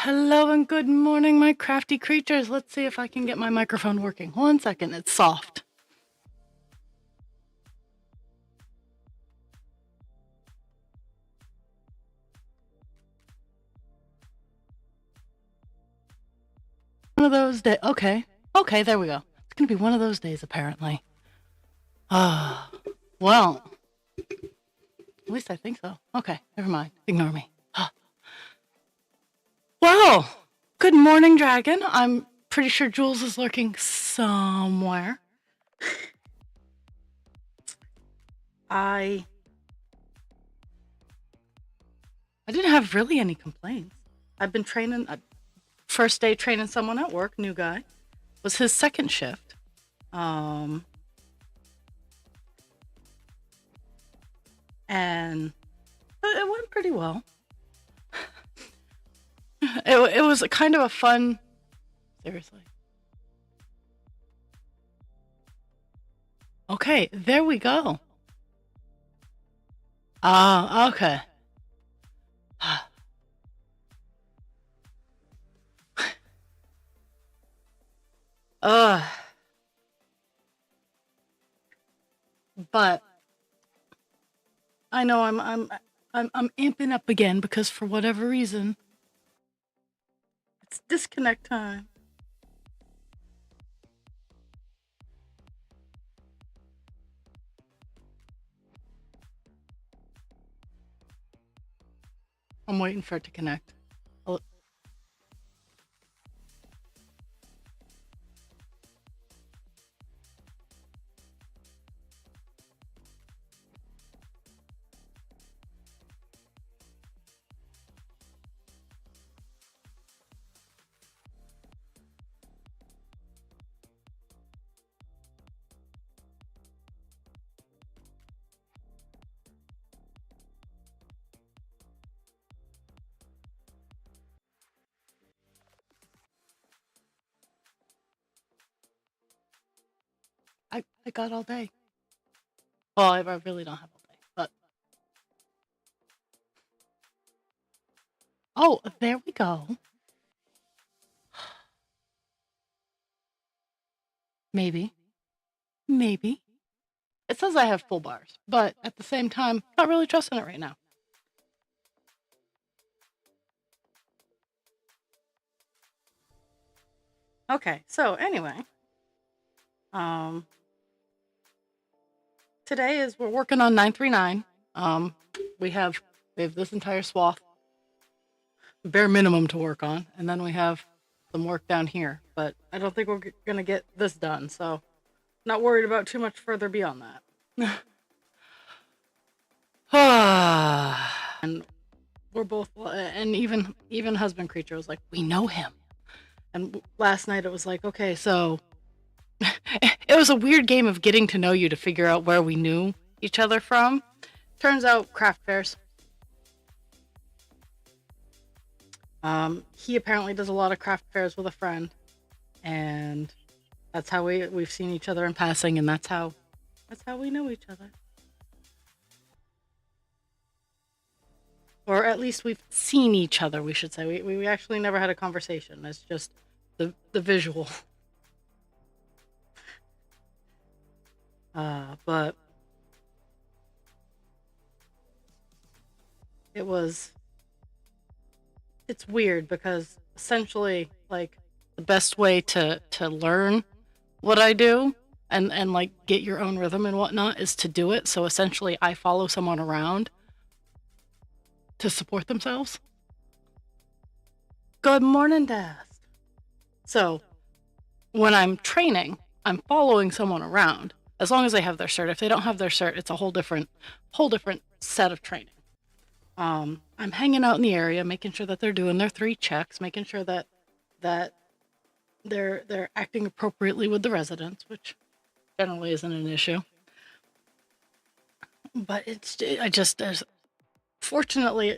Hello and good morning, my crafty creatures. Let's see if I can get my microphone working. 1 second, it's soft. One of those days. Okay, there we go. It's gonna be one of those days, apparently. Well, at least I think so. Okay, never mind. Ignore me. Well, good morning, dragon. I'm pretty sure Jules is lurking somewhere. I didn't have really any complaints. I've been training, first day training someone at work, new guy. Was his second shift. And it went pretty well. It was a kind of a fun, seriously. Okay, there we go. Okay. But I know I'm amping up again because for whatever reason, it's disconnect time. I'm waiting for it to connect. I got all day. Well, I really don't have all day, but oh, there we go. Maybe. It says I have full bars, but at the same time, not really trusting it right now. Okay, so anyway, today we're working on 939. We have this entire swath, bare minimum to work on, and then we have some work down here. But I don't think we're gonna get this done, so not worried about too much further beyond that. And we're both, and even husband creature was like, we know him. And last night it was like, okay, so it was a weird game of getting to know you to figure out where we knew each other from. Turns out craft fairs. He apparently does a lot of craft fairs with a friend, and that's how we've seen each other in passing, and that's how we know each other. Or at least we've seen each other, we should say. We actually never had a conversation. It's just the visual. But it's weird because essentially, like, the best way to learn what I do and like get your own rhythm and whatnot is to do it. So essentially I follow someone around to support themselves. Good morning, Dast. So when I'm training, I'm following someone around as long as they have their cert. If they don't have their cert, it's a whole different set of training. I'm hanging out in the area, making sure that they're doing their 3 checks, making sure that they're acting appropriately with the residents, which generally isn't an issue. But there's fortunately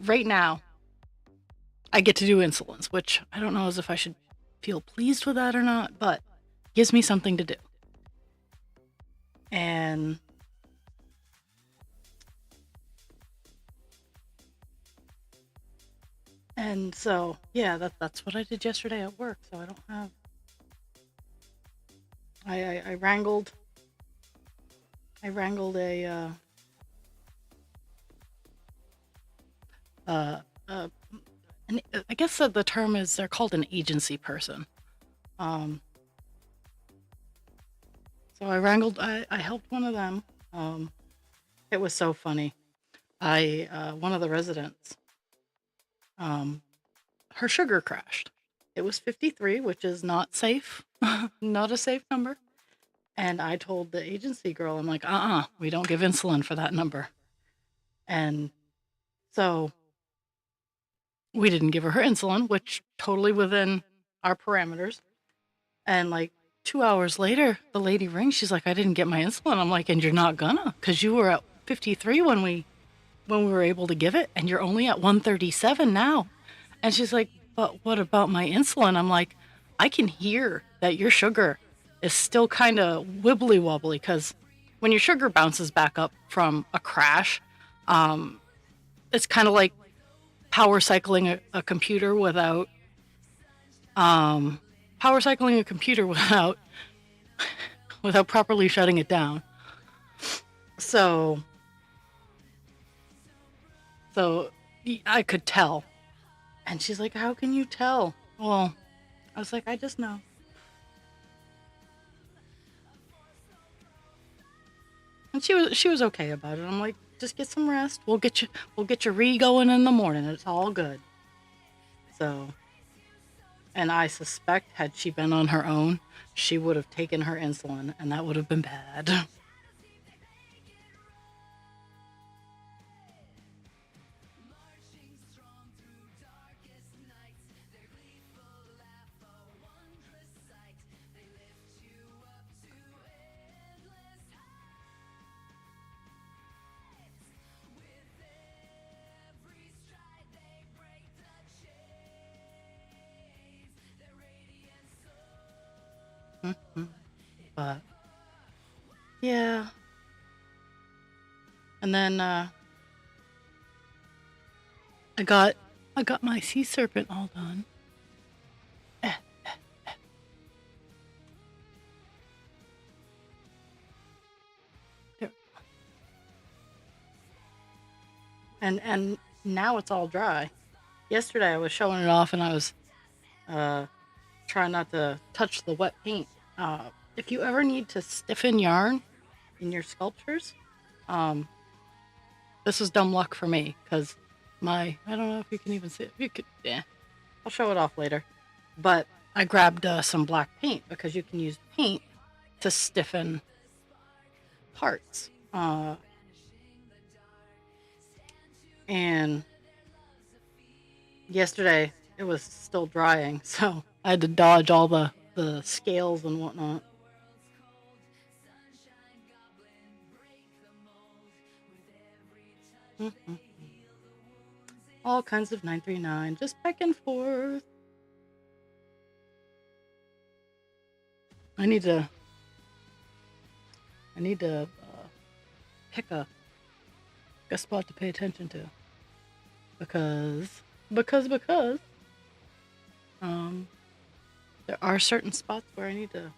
right now I get to do insolence, which I don't know as if I should feel pleased with that or not, but gives me something to do. And And so, yeah, that's what I did yesterday at work. So I don't have. I wrangled. I wrangled uh, uh, I guess that the term is they're called an agency person. Um, so I wrangled. I helped one of them. Um, it was so funny. One of the residents, um, her sugar crashed. It was 53, which is not safe, not a safe number. And I told the agency girl, I'm like, we don't give insulin for that number. And so we didn't give her insulin, which totally within our parameters. And like 2 hours later, the lady rings. She's like, I didn't get my insulin. I'm like, and you're not gonna, because you were at 53 when we were able to give it, and you're only at 137 now. And she's like, but what about my insulin? I'm like, I can hear that your sugar is still kind of wibbly wobbly, because when your sugar bounces back up from a crash, um, it's kind of like power cycling a computer without um, power cycling a computer without properly shutting it down. So so I could tell. And she's like, how can you tell? Well, I was like, I just know. And she was okay about it. I'm like, just get some rest. We'll get you re-going in the morning. It's all good. So, and I suspect had she been on her own, she would have taken her insulin, and that would have been bad. Mhm. But yeah, and then I got I got my sea serpent all done. Eh, there- and now it's all dry. Yesterday I was showing it off, and I was uh, trying not to touch the wet paint. If you ever need to stiffen yarn in your sculptures, um, this is dumb luck for me, because I don't know if you can even see it. You could, yeah, I'll show it off later. But I grabbed some black paint, because you can use paint to stiffen parts. And yesterday it was still drying, so I had to dodge all the scales and whatnot. Mhm. All kinds of 939, just back and forth. I need to I need to pick a spot to pay attention to, because because um there are certain spots where I need to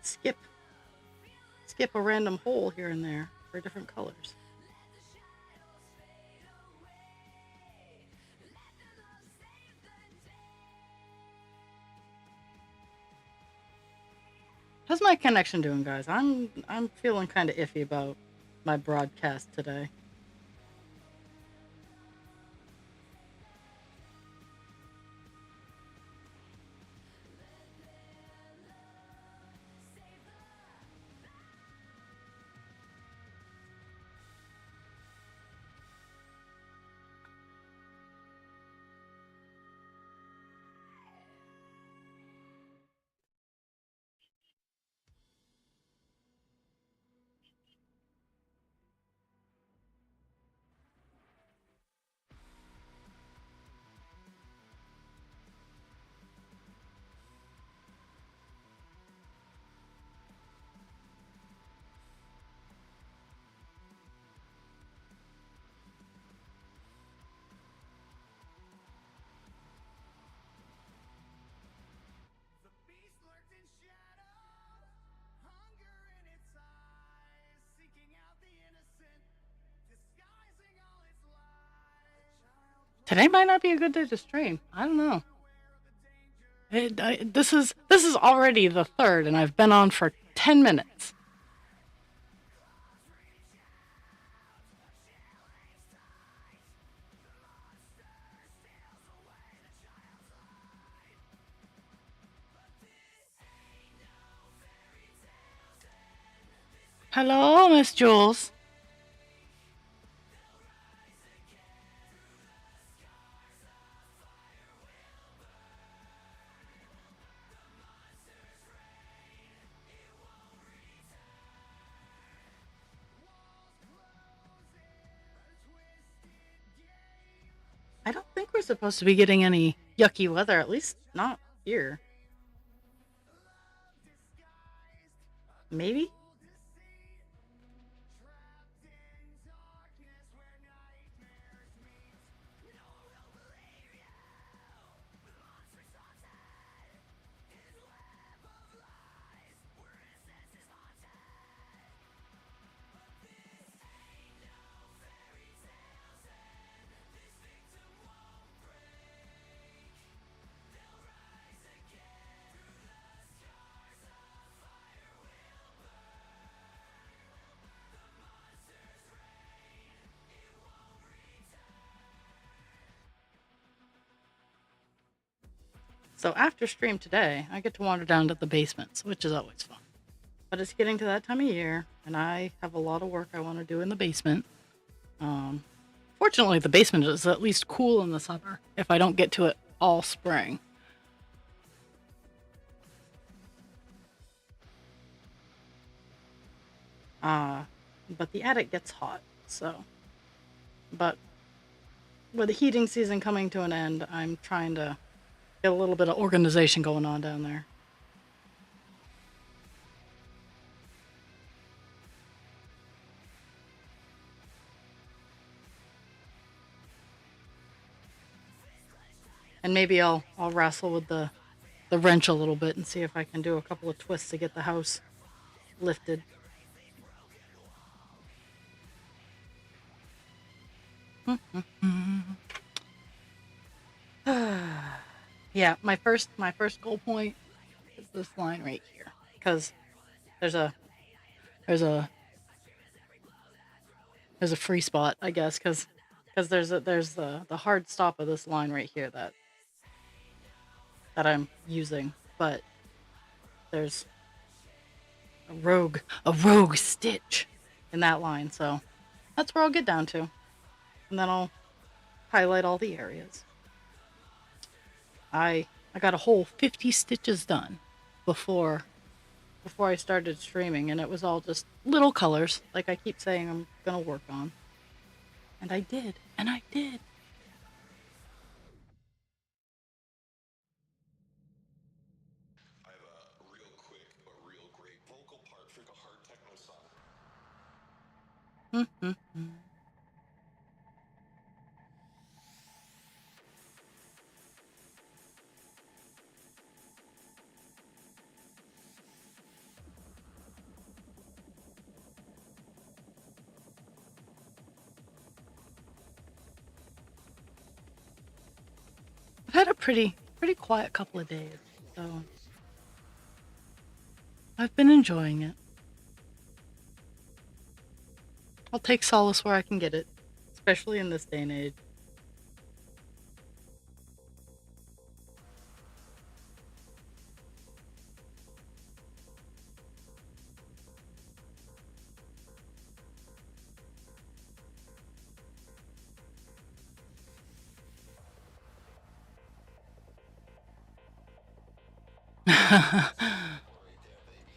skip skip a random hole here and there for different colors. How's my connection doing, guys? I'm feeling kind of iffy about my broadcast today. Today might not be a good day to stream. I don't know. This is already the third, and I've been on for 10 minutes. Hello, Miss Jules. I don't think we're supposed to be getting any yucky weather, at least not here. Maybe? So after stream today, I get to wander down to the basements, which is always fun. But it's getting to that time of year, and I have a lot of work I want to do in the basement. Um, Fortunately, the basement is at least cool in the summer if I don't get to it all spring. Uh, but the attic gets hot, so. But with the heating season coming to an end, I'm trying to get a little bit of organization going on down there. And maybe I'll wrestle with the wrench a little bit and see if I can do a couple of twists to get the house lifted. Yeah, my first goal point is this line right here, because there's a there's a there's a free spot, I guess, because there's the hard stop of this line right here that I'm using, but there's a rogue stitch in that line, so that's where I'll get down to, and then I'll highlight all the areas. I got a whole 50 stitches done before I started streaming, and it was all just little colors, like I keep saying I'm gonna work on. And I did, and I did. I've had a pretty quiet couple of days, so I've been enjoying it. I'll take solace where I can get it, especially in this day and age.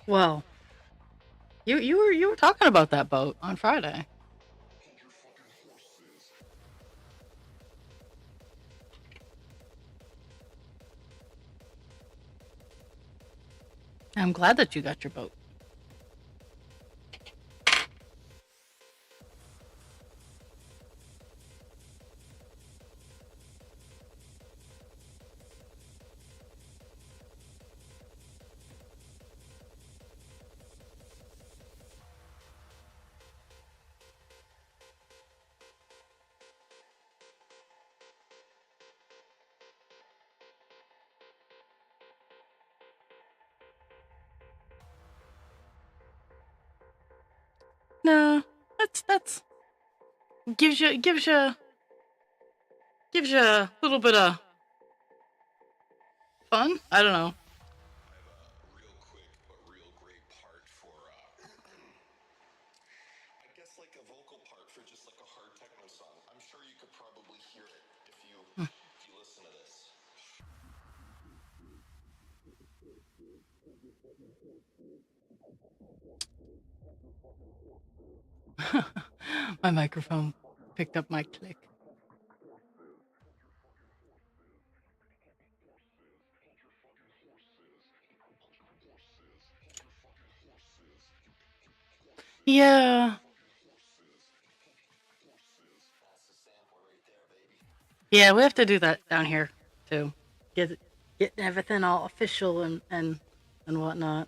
Well, you were talking about that boat on Friday. I'm glad that you got your boat. No, that's gives you a little bit of fun. I don't know. I have a real quick but real great part for, I guess like a vocal part for just like a hard techno song. I'm sure you could probably hear it if you listen to this. My microphone picked up my click. Yeah. That's the sample right there, baby. Yeah, we have to do that down here too. Get get everything all official and whatnot.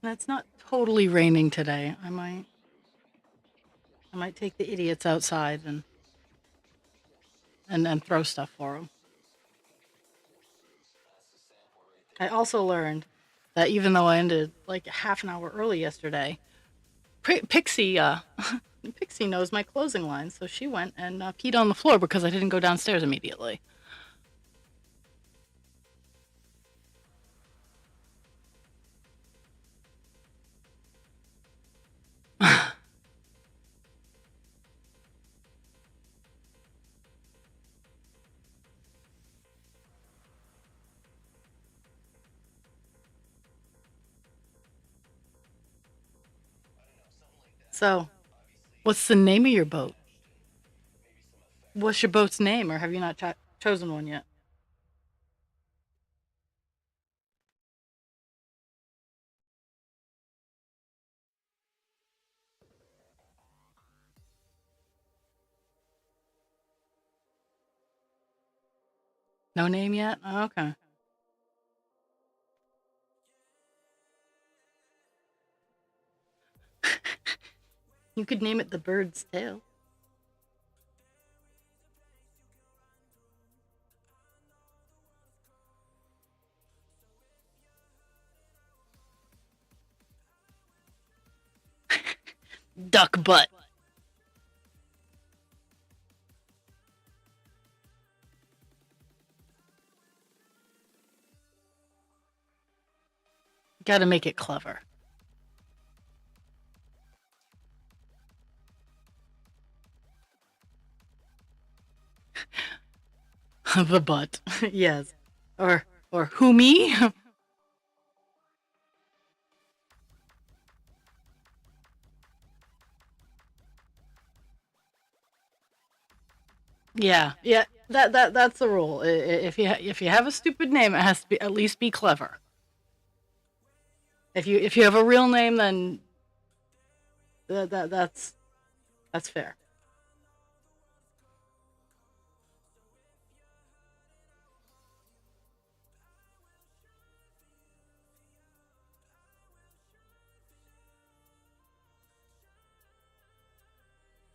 It's not totally raining today. I might take the idiots outside and throw stuff for them. I also learned that even though I ended like half an hour early yesterday, Pixie Pixie knows my closing line, so she went and peed on the floor because I didn't go downstairs immediately. So, what's the name of your boat? What's your boat's name, or have you not chosen one yet? No name yet? Oh, okay. You could name it the Bird's Tail. Duck butt. Got to make it clever. The butt. Yes. Or who me? Yeah. Yeah. That's the rule. If you have a stupid name, it has to be at least be clever. If you have a real name, then that's fair.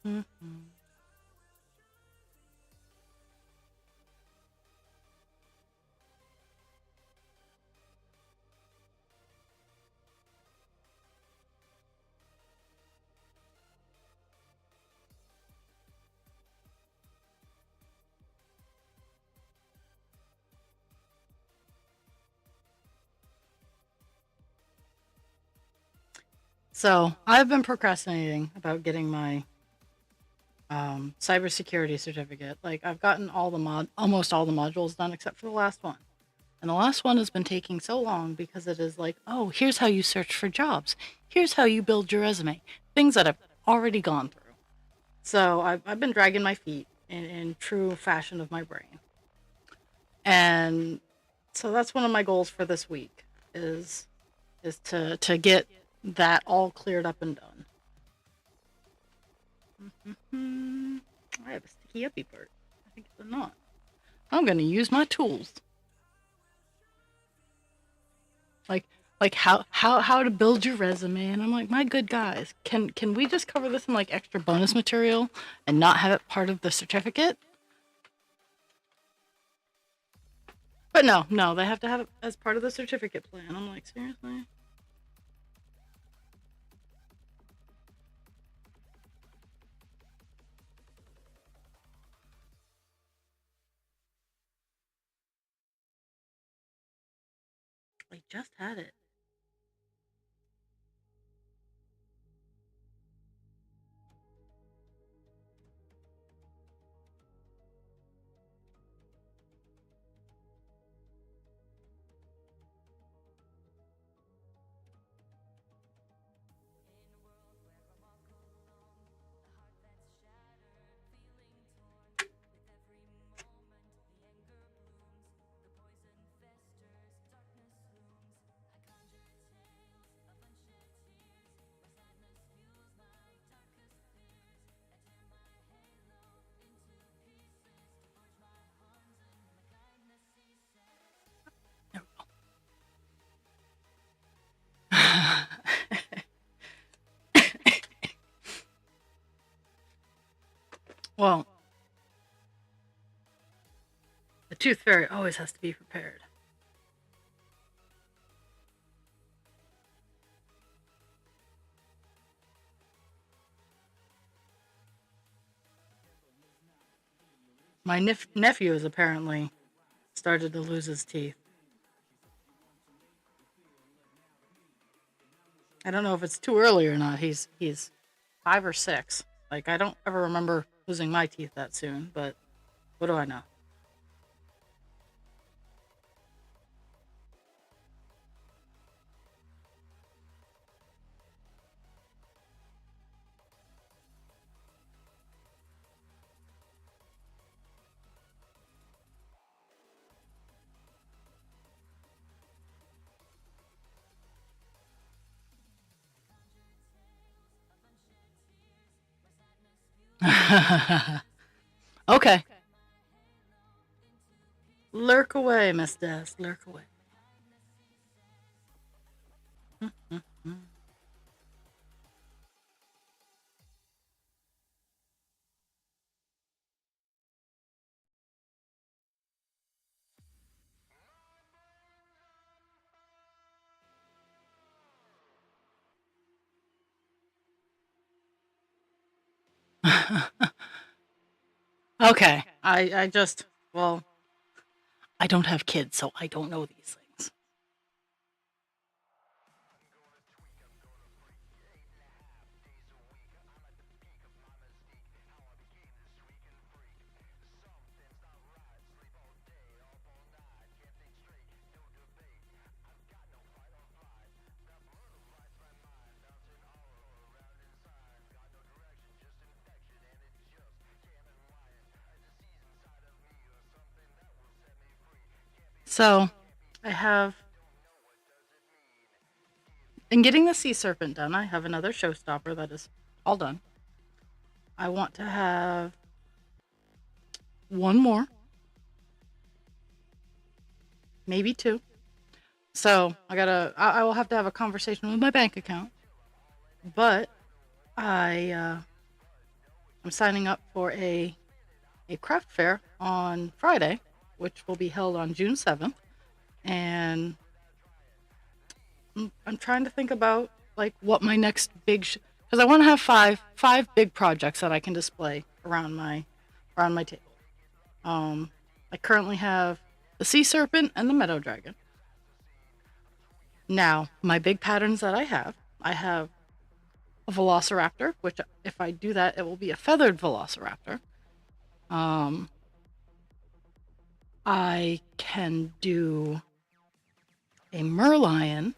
Mhm. So I've been procrastinating about getting my cybersecurity certificate. Like I've gotten almost all the modules done except for the last one. And the last one has been taking so long because it is like, oh, here's how you search for jobs. here's how you build your resume. Things that I've already gone through. So I've been dragging my feet in true fashion of my brain. And so that's one of my goals for this week is to get that all cleared up and done. I have a sticky uppy part. I think it's a knot. I'm gonna use my tools. Like how to build your resume, and I'm like, my good guys, can we just cover this in like extra bonus material and not have it part of the certificate? But no, they have to have it as part of the certificate plan. I'm like, seriously? I just had it. Well, the tooth fairy always has to be prepared. My nephew has apparently started to lose his teeth. I don't know if it's too early or not. He's 5 or 6. Like, I don't ever remember losing my teeth that soon, but what do I know? Okay. Lurk away, Miss Des. Lurk away. Okay. I just, well, I don't have kids, so I don't know these things. So, I have, in getting the sea serpent done, I have another showstopper that is all done. I want to have one more, maybe two. So I will have to have a conversation with my bank account. But I'm signing up for a craft fair on Friday, which will be held on June 7th, and I'm trying to think about like what my next big because I want to have five big projects that I can display around my table. I currently have the sea serpent and the meadow dragon. Now, my big patterns that I have a velociraptor, which if I do that, it will be a feathered velociraptor. Um, I can do a merlion,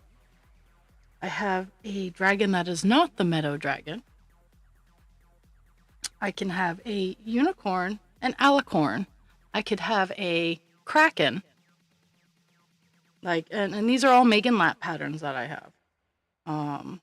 I have a dragon that is not the meadow dragon. I can have a unicorn, an alicorn. I could have a kraken. Like, and these are all Megan Lap patterns that I have. Um,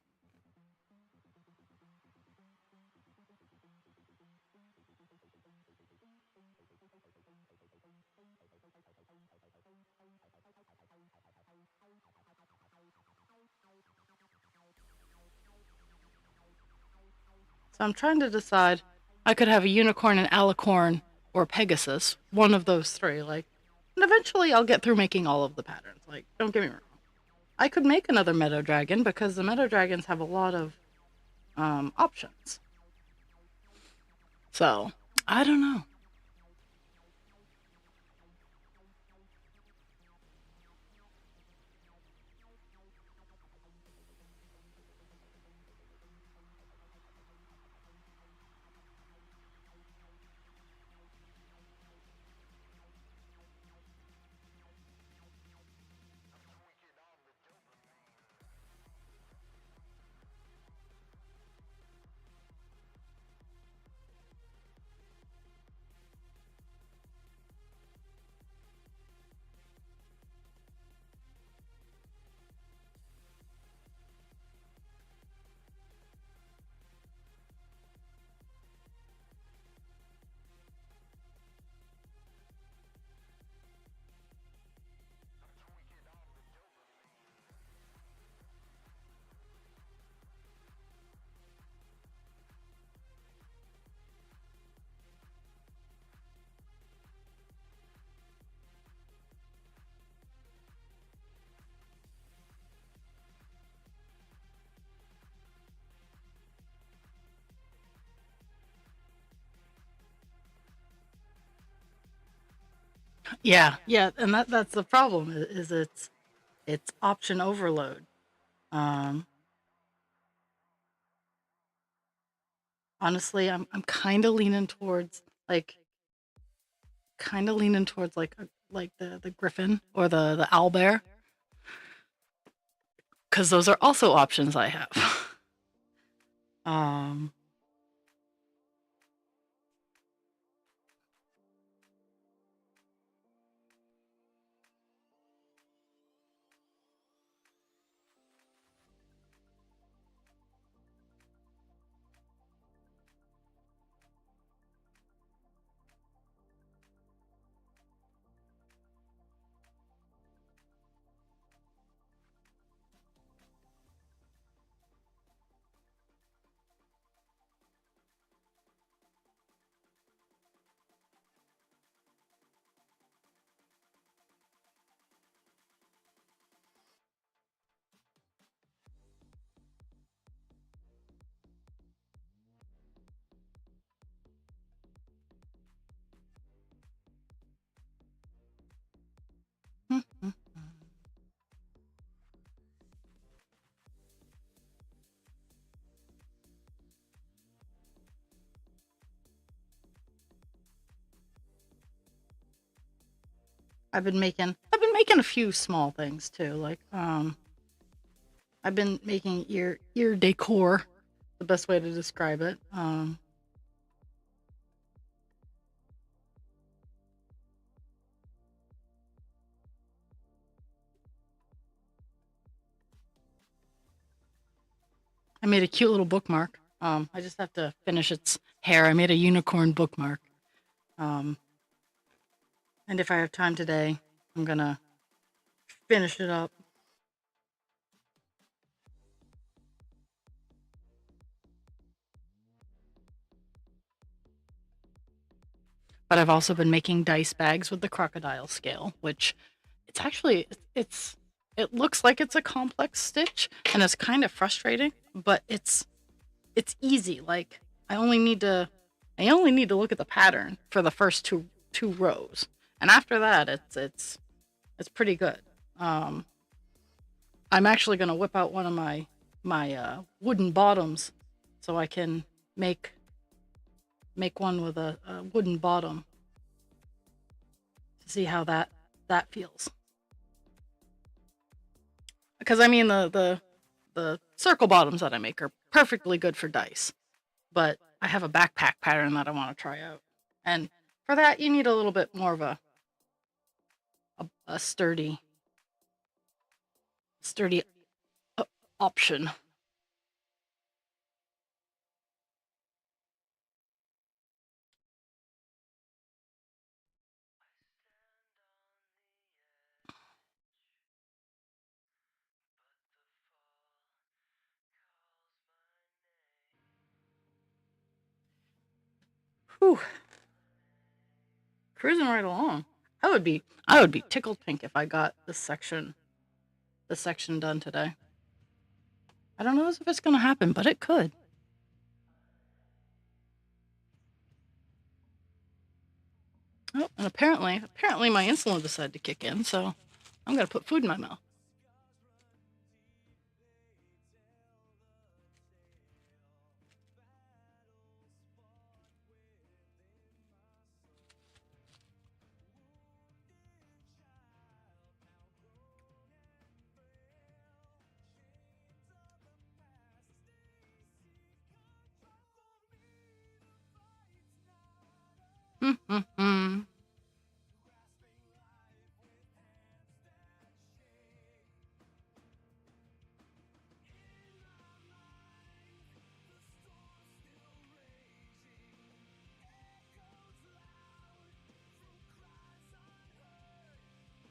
so I'm trying to decide. I could have a unicorn, an alicorn, or Pegasus. One of those three. Like, and eventually I'll get through making all of the patterns. Like, don't get me wrong. I could make another meadow dragon because the meadow dragons have a lot of options. So I don't know. Yeah, yeah, and that's the problem is it's option overload. Um, Honestly, I'm kind of leaning towards like like the griffin or the owl bear because those are also options I have. um, I've been making a few small things too. Like I've been making ear decor, the best way to describe it. I made a cute little bookmark. I just have to finish its hair. I made a unicorn bookmark. Um, and if I have time today, I'm gonna finish it up. But I've also been making dice bags with the crocodile scale, which it's actually it looks like it's a complex stitch and it's kind of frustrating, but it's easy. Like I only need to look at the pattern for the first two rows, and after that, it's pretty good. Um, I'm actually gonna whip out one of my wooden bottoms, so I can make make one with a wooden bottom to see how that feels. Because I mean the circle bottoms that I make are perfectly good for dice, but I have a backpack pattern that I want to try out. And for that, you need a little bit more of a sturdy option. Whew. Cruising right along. I would be tickled pink if I got this section done today. I don't know if it's gonna happen, but it could. Oh, and apparently my insulin decided to kick in, so I'm gonna put food in my mouth.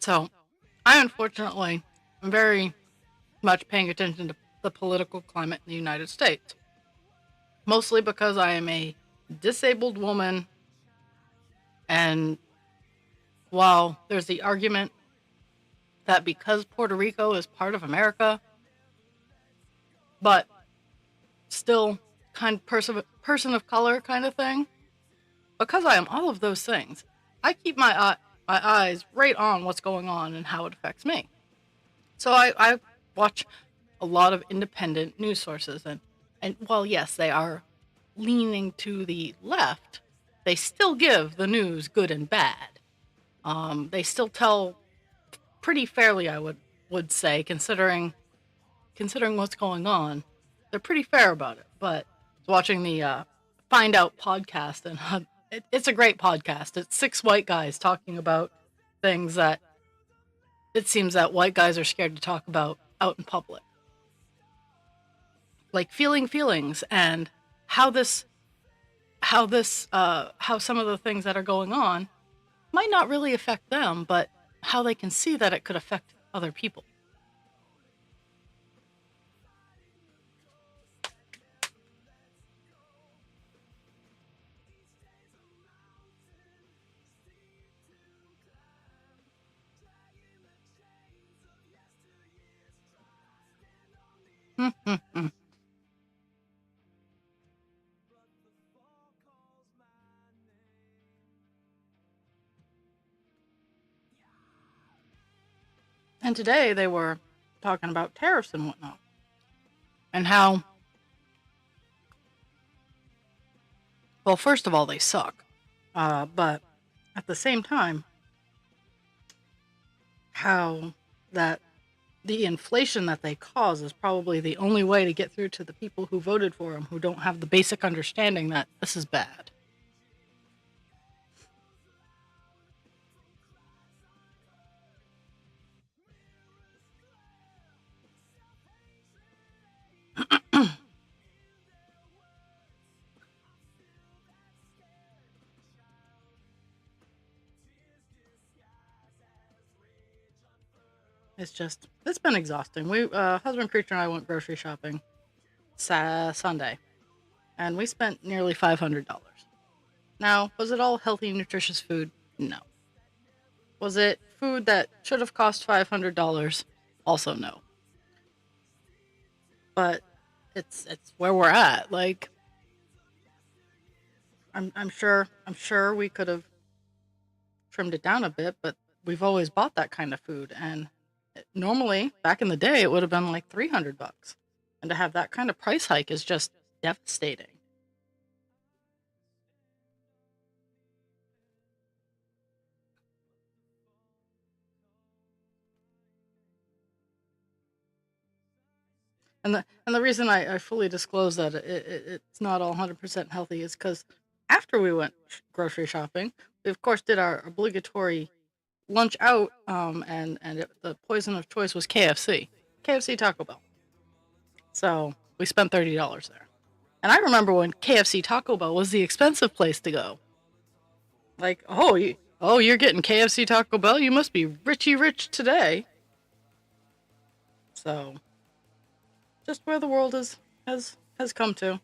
So, I unfortunately am very much paying attention to the political climate in the United States, mostly because I am a disabled woman, and while there's the argument that because Puerto Rico is part of America, but still kind of person of color kind of thing, because I am all of those things, I keep my eyes right on what's going on and how it affects me. So I watch a lot of independent news sources, and while yes, they are leaning to the left, they still give the news good and bad. They still tell pretty fairly, I would say, considering what's going on. They're pretty fair about it. But watching the Find Out podcast, and it's a great podcast. It's 6 white guys talking about things that it seems that white guys are scared to talk about out in public, like feeling feelings, and how some of the things that are going on might not really affect them, but how they can see that it could affect other people. And today they were talking about tariffs and whatnot, and how, well, first of all, they suck. But at the same time, how that the inflation that they cause is probably the only way to get through to the people who voted for them, who don't have the basic understanding that this is bad. It's been exhausting. Husband Creature and I went grocery shopping Sunday, and we spent nearly $500. Now, was it all healthy, nutritious food? No. Was it food that should have cost $500? Also no. But it's where we're at. Like, I'm sure we could have trimmed it down a bit, but we've always bought that kind of food, and normally back in the day it would have been like $300, and to have that kind of price hike is just devastating. And the reason I fully disclose that it's not all 100% healthy is because after we went grocery shopping, we of course did our obligatory lunch out, the poison of choice was KFC Taco Bell. So we spent $30 there, and I remember when KFC Taco Bell was the expensive place to go. Like, you're getting KFC Taco Bell, you must be richy rich today. So just where the world has come to.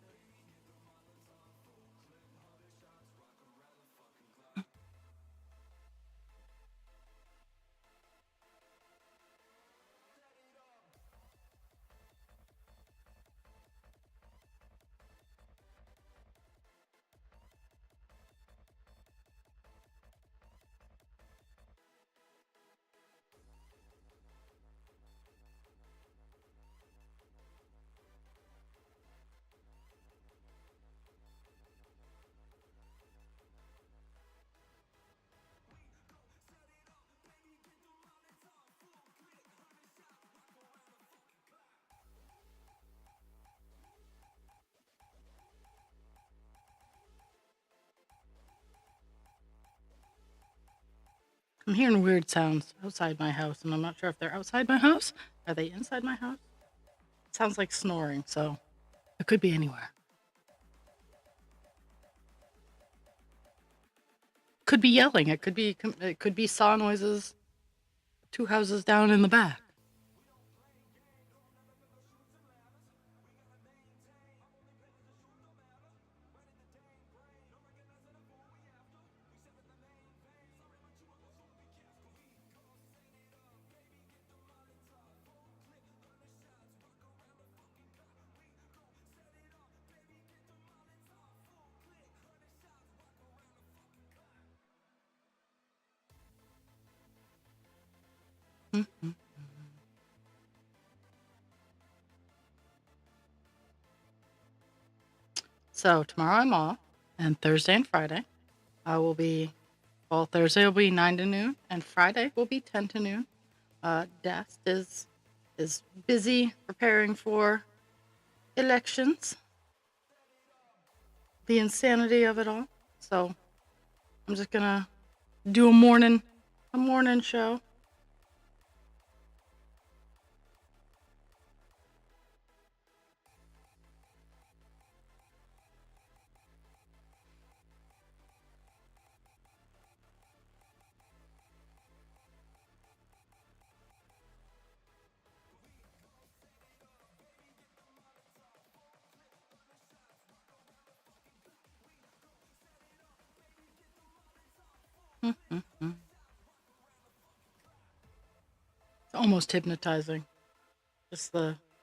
I'm hearing weird sounds outside my house, and I'm not sure if they're outside my house. Are they inside my house? It sounds like snoring, so it could be anywhere. Could be yelling. It could be saw noises 2 houses down in the back. Mm-hmm. So tomorrow I'm off, and Thursday and Friday I will be. Well, Thursday will be 9 to noon, and Friday will be 10 to noon. Dast is busy preparing for elections, the insanity of it all. So I'm just gonna do a morning show. Mm-hmm. It's almost hypnotizing. Just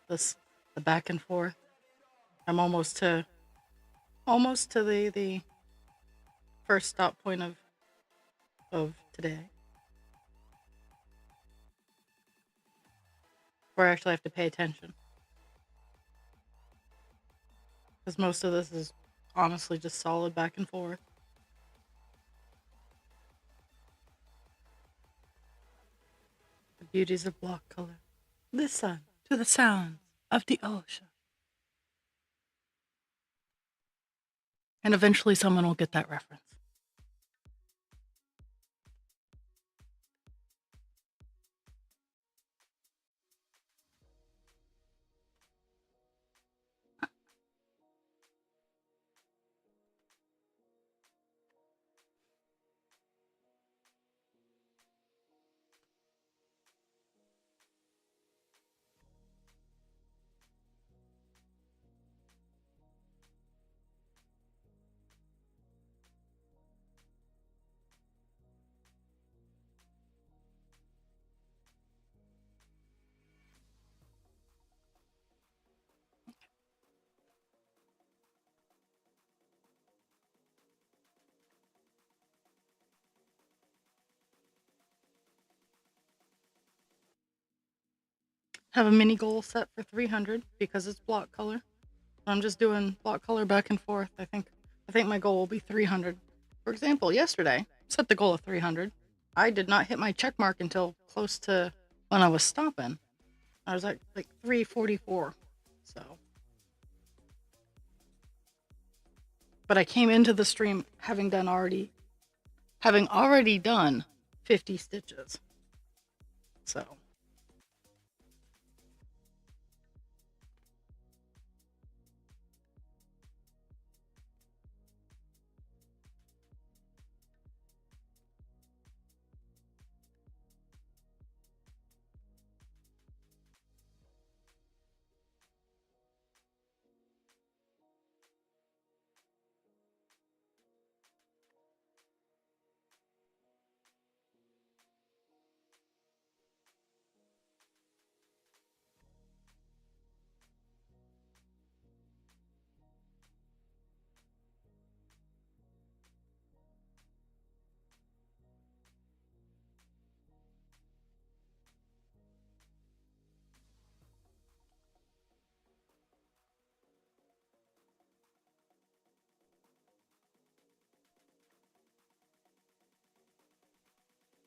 this the back and forth. I'm almost to the first stop point of today, where I actually have to pay attention, because most of this is honestly just solid back and forth. The beauties of block color. Listen to the sounds of the ocean. And eventually someone will get that reference. Have a mini goal set for 300 because it's block color. I'm just doing block color back and forth. I think my goal will be 300. For example, yesterday, set the goal of 300. I did not hit my check mark until close to when I was stopping. I was at like 344. So, but I came into the stream having already done 50 stitches. So,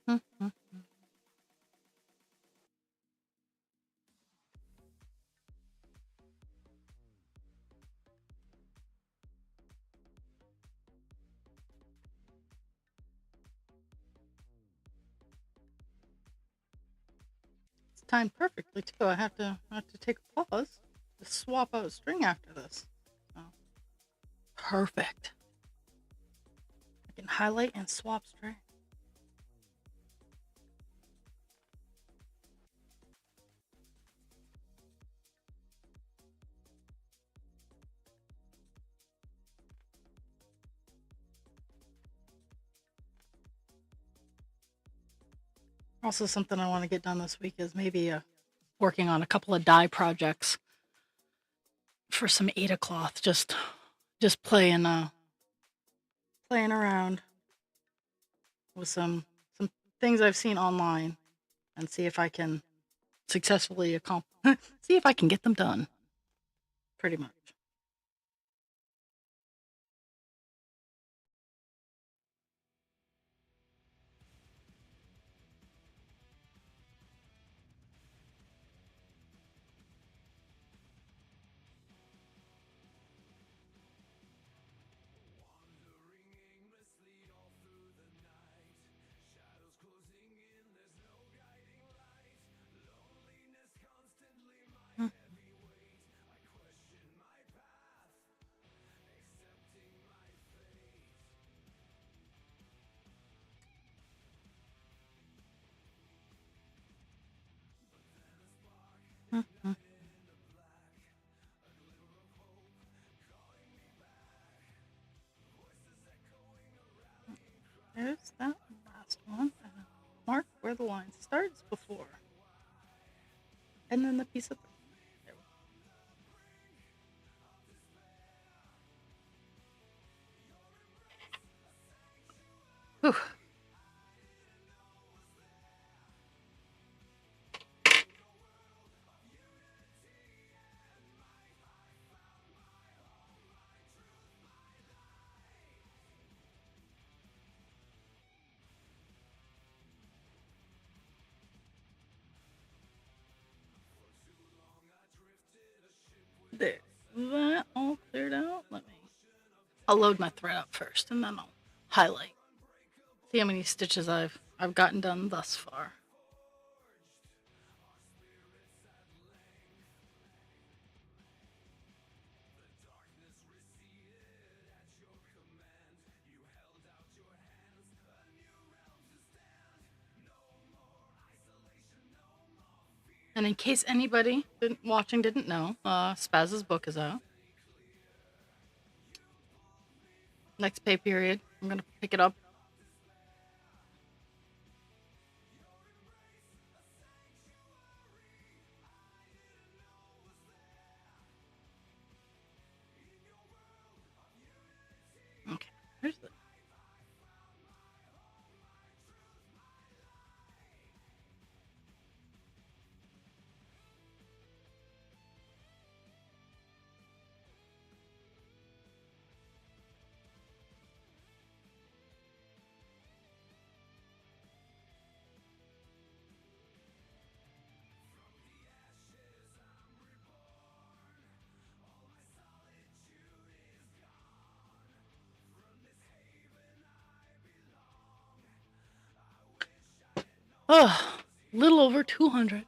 it's timed perfectly too. I have to take a pause to swap out string after this. So, perfect. I can highlight and swap string. Also, something I want to get done this week is maybe working on a couple of dye projects for some Ada cloth. Just playing around with some things I've seen online and see if I can successfully see if I can get them done. Pretty much. There's that last one. Mark where the line starts before. And then the piece of... There we go. Whew. There. That all cleared out. I'll load my thread up first and then I'll highlight. See how many stitches I've gotten done thus far. And in case anybody watching didn't know, Spaz's book is out. Next pay period, I'm gonna pick it up. Okay, here's the... Oh, little over 200.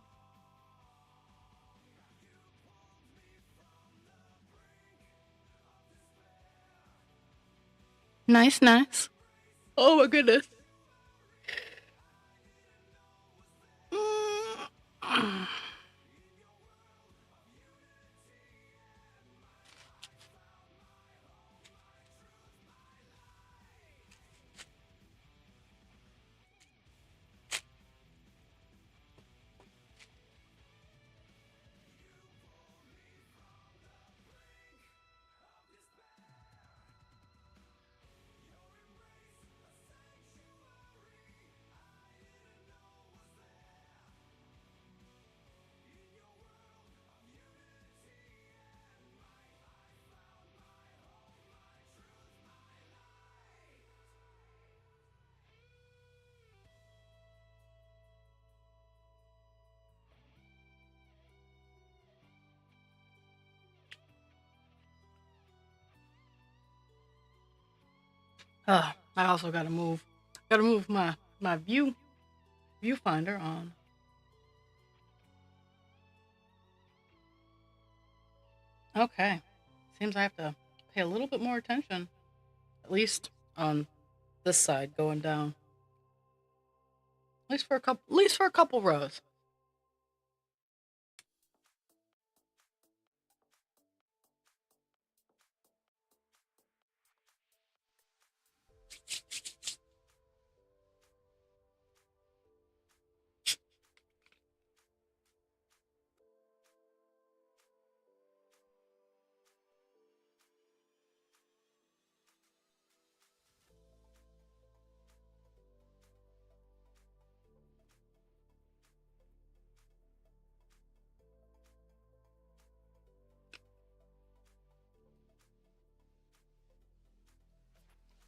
Nice, nice. Oh my goodness. Mm. I also gotta move. Gotta move my viewfinder on. Okay. Seems I have to pay a little bit more attention, at least on this side going down. At least for a couple rows.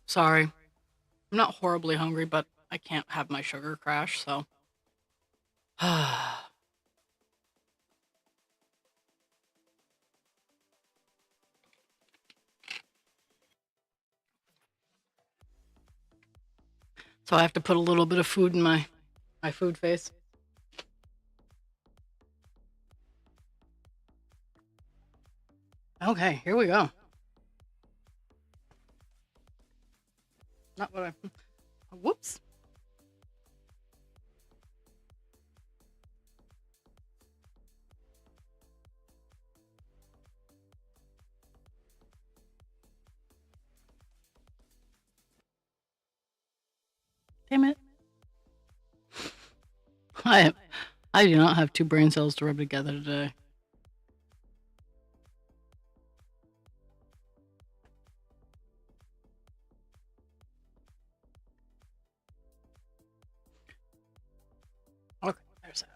Sorry. I'm not horribly hungry, but I can't have my sugar crash, so. So I have to put a little bit of food in my food face. Okay, here we go. Not what I. Whoops. Damn it. I I do not have two brain cells to rub together today. Okay, there's that.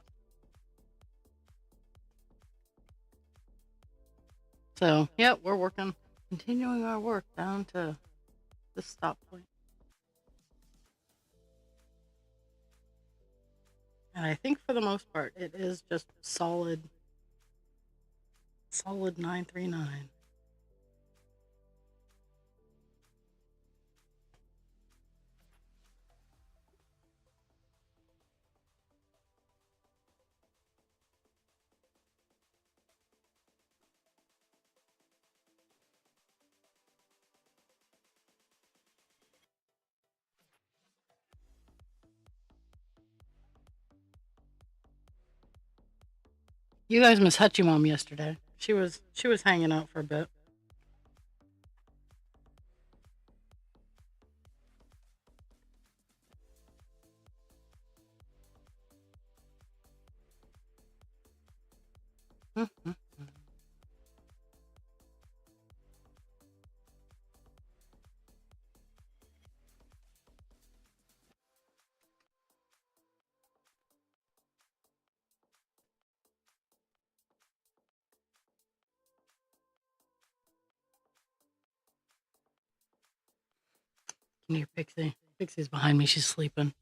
So, yeah, we're working, continuing our work down to this stop point. And I think for the most part, it is just solid 939. You guys missed Hutchie Mom yesterday. She was hanging out for a bit. Mhm. Can you Pixie? Pixie's behind me. She's sleeping.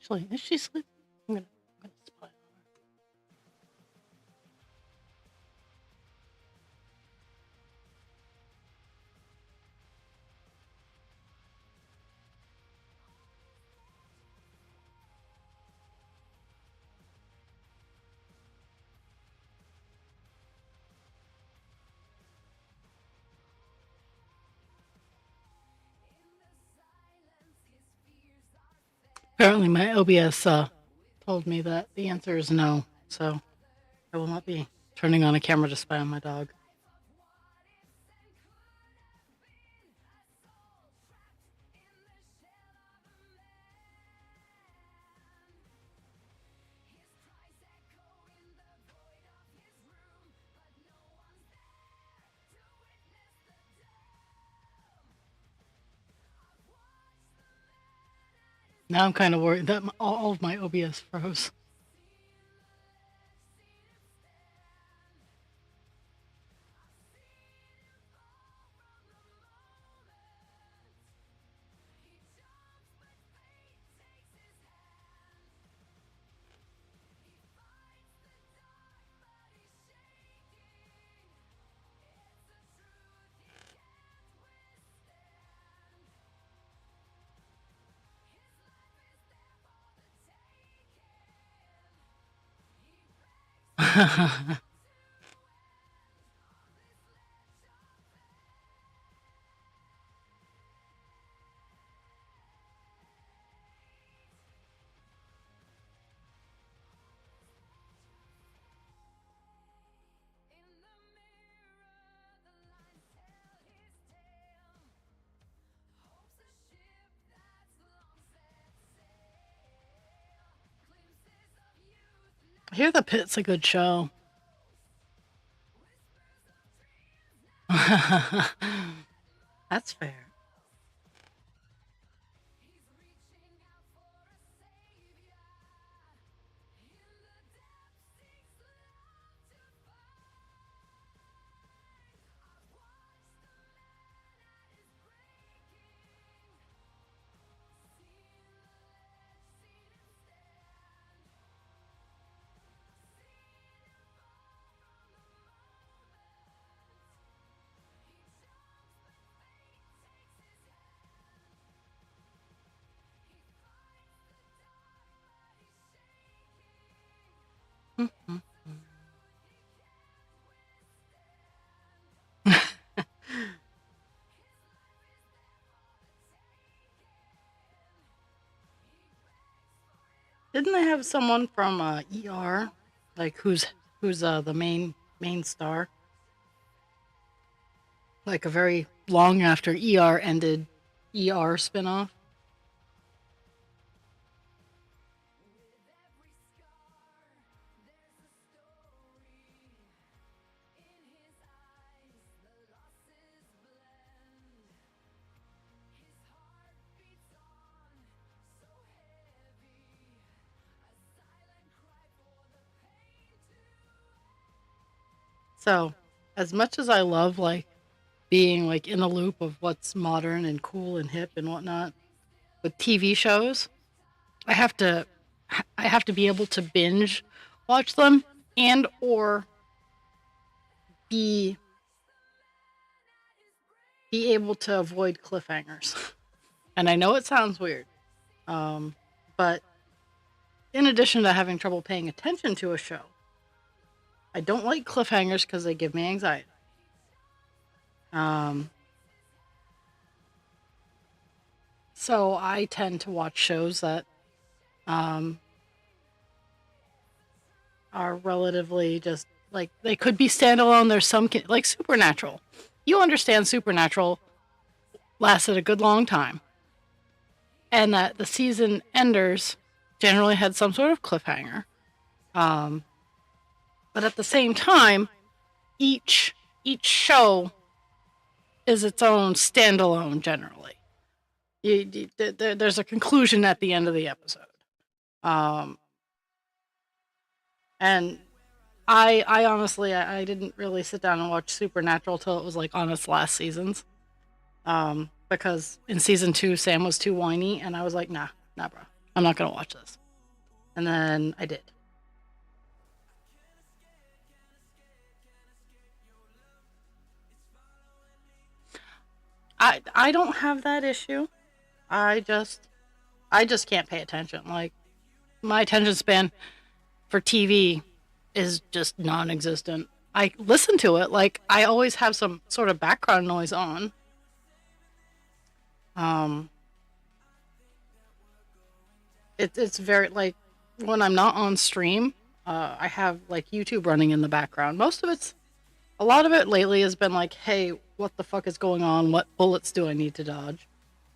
Actually, is she sleeping? I'm gonna spy on her. Apparently, my OBS told me that the answer is no, so I will not be turning on a camera to spy on my dog. Now I'm kind of worried that all of my OBS froze. I hear The Pit's a good show. That's fair. Didn't they have someone from ER, like who's the main star? Like a very long after ER ended, ER spinoff. So, as much as I love like being like in the loop of what's modern and cool and hip and whatnot with TV shows, I have to I have to be able to binge watch them and or be able to avoid cliffhangers. And I know it sounds weird, but in addition to having trouble paying attention to a show, I don't like cliffhangers because they give me anxiety. Um, so I tend to watch shows that um, are relatively just like they could be standalone. There's some like Supernatural. You understand Supernatural lasted a good long time, and that the season enders generally had some sort of cliffhanger. Um, but at the same time, each show is its own standalone generally. There's a conclusion at the end of the episode. Um, and I honestly, I didn't really sit down and watch Supernatural till it was like on its last seasons. Because in season 2, Sam was too whiny, and I was like, nah, bro. I'm not going to watch this. And then I did. I don't have that issue. I just I just can't pay attention. Like my attention span for TV is just non-existent. I listen to it, like I always have some sort of background noise on. Um it's very like when I'm not on stream, I have like YouTube running in the background. Most of it's a lot of it lately has been like, hey, what the fuck is going on? What bullets do I need to dodge?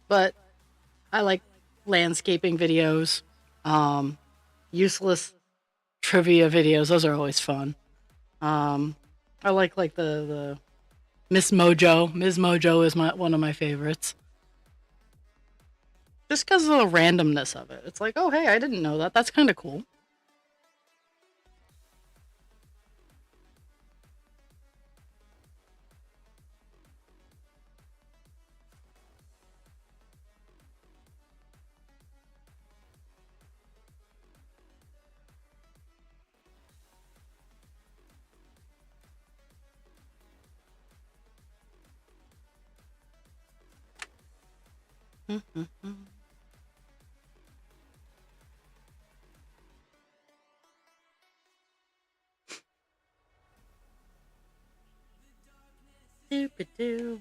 But I like landscaping videos, um, useless trivia videos. Those are always fun. Um, I like the Miss Mojo. Ms. Mojo is one of my favorites. Just because of the randomness of it. It's like, oh hey, I didn't know that. That's kind of cool. Doop-a-doo.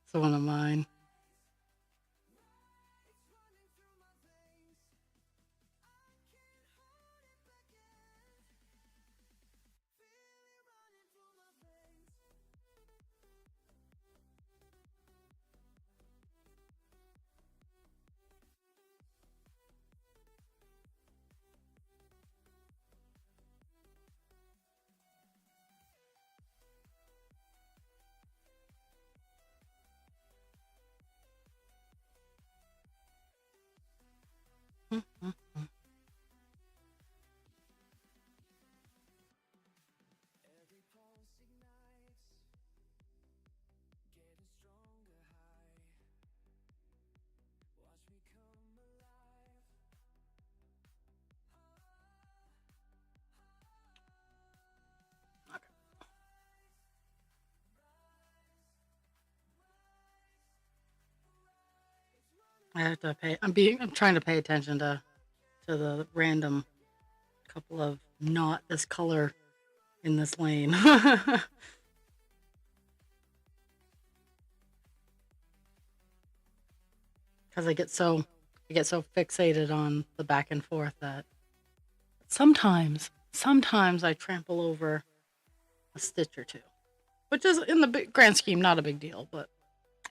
It's one of mine. I have to pay. I'm trying to pay attention to the random couple of not this color in this lane. Because I get so fixated on the back and forth that sometimes I trample over a stitch or two, which is in the grand scheme not a big deal, but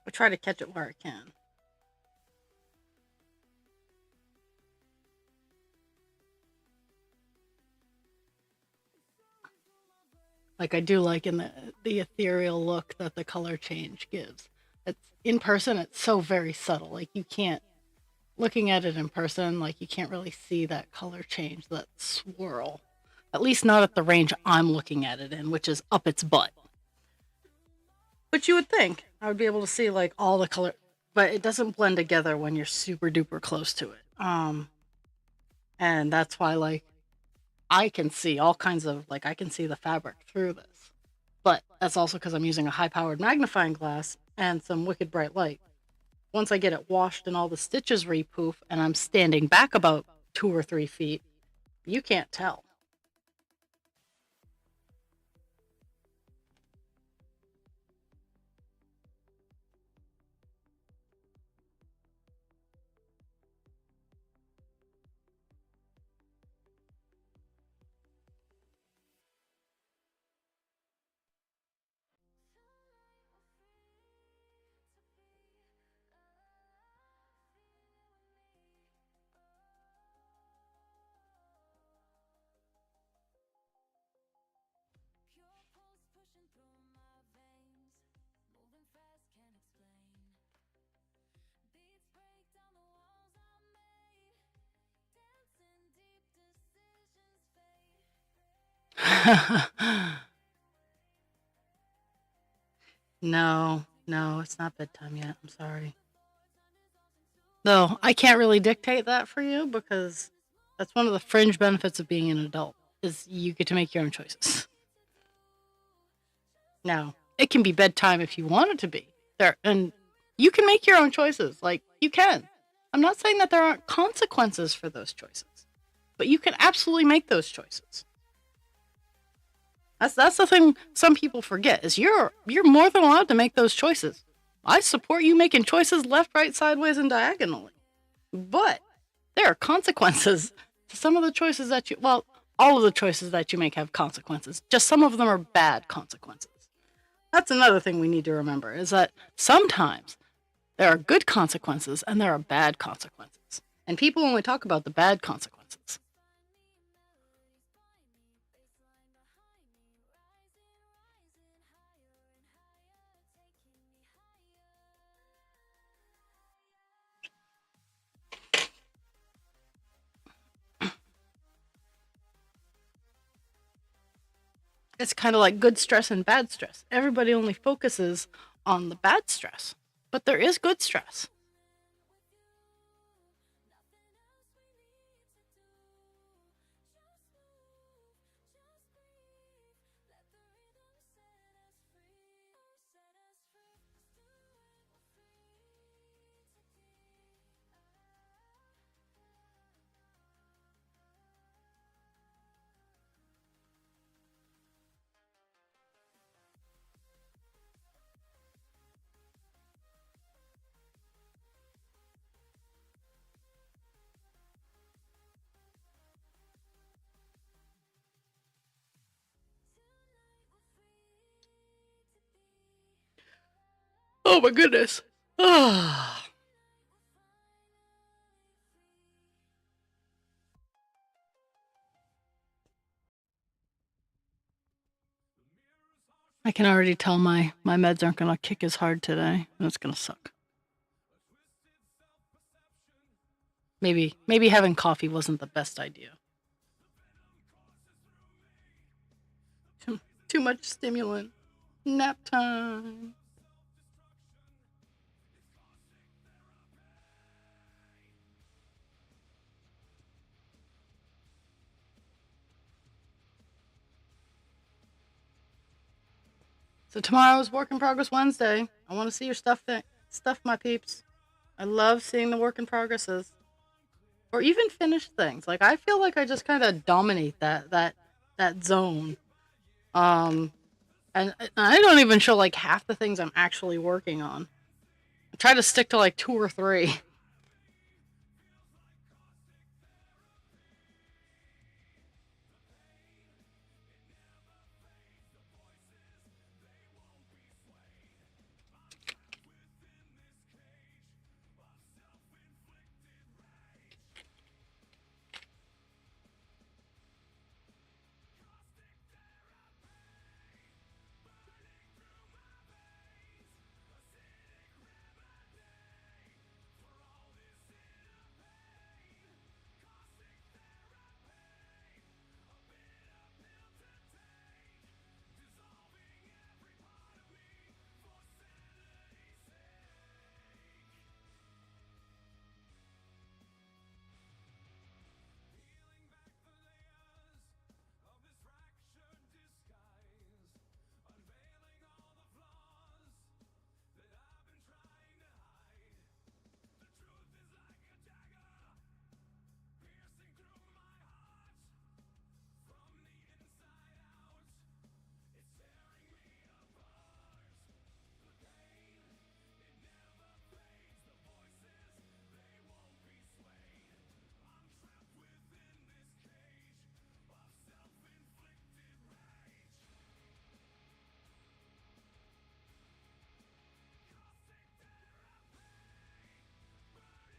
I try to catch it where I can. Like I do like in the ethereal look that the color change gives. It's in person, it's so very subtle. Like you can't looking at it in person, like you can't really see that color change, that swirl. At least not at the range I'm looking at it in, which is up its butt. But you would think I would be able to see like all the color, but it doesn't blend together when you're super duper close to it. And that's why like I can see all kinds of like I can see the fabric through this. But that's also because I'm using a high powered magnifying glass and some wicked bright light. Once I get it washed and all the stitches repoof and I'm standing back about 2 or 3 feet, you can't tell. No, no, it's not bedtime yet. I'm sorry. No, I can't really dictate that for you because that's one of the fringe benefits of being an adult is you get to make your own choices. Now, it can be bedtime if you want it to be. There and you can make your own choices. Like you can. I'm not saying that there aren't consequences for those choices, but you can absolutely make those choices. That's the thing some people forget is you're more than allowed to make those choices. I support you making choices left, right, sideways, and diagonally. But there are consequences to some of the choices that you well, all of the choices that you make have consequences. Just some of them are bad consequences. That's another thing we need to remember is that sometimes there are good consequences and there are bad consequences. And people only talk about the bad consequences. It's kind of like good stress and bad stress. Everybody only focuses on the bad stress, but there is good stress. Oh my goodness. Ah. I can already tell my meds aren't going to kick as hard today, and it's going to suck. Maybe having coffee wasn't the best idea. Too much stimulant. Nap time. So tomorrow is Work in Progress Wednesday. I want to see your stuff, my peeps. I love seeing the work in progresses, or even finished things. Like I feel like I just kind of dominate that zone. Um, and I don't even show like half the things I'm actually working on. I try to stick to like 2 or 3.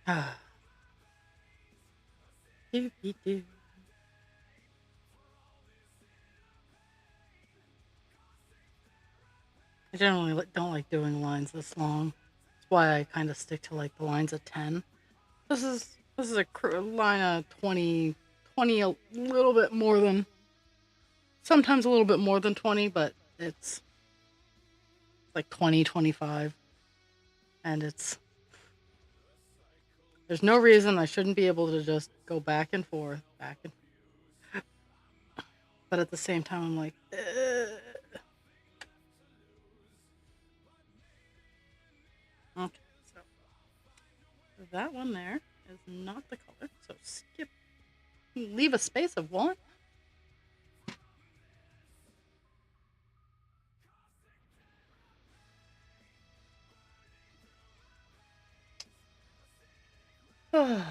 Do, do, do. I generally don't like doing lines this long. That's why I kind of stick to like the lines of 10. This is a line of 20, 20, a little bit more than, sometimes a little bit more than 20, but it's like 20, 25. And there's no reason I shouldn't be able to just go back and forth, back and forth. But at the same time, I'm like, okay, so that one there is not the color. So skip, leave a space of one. Okay.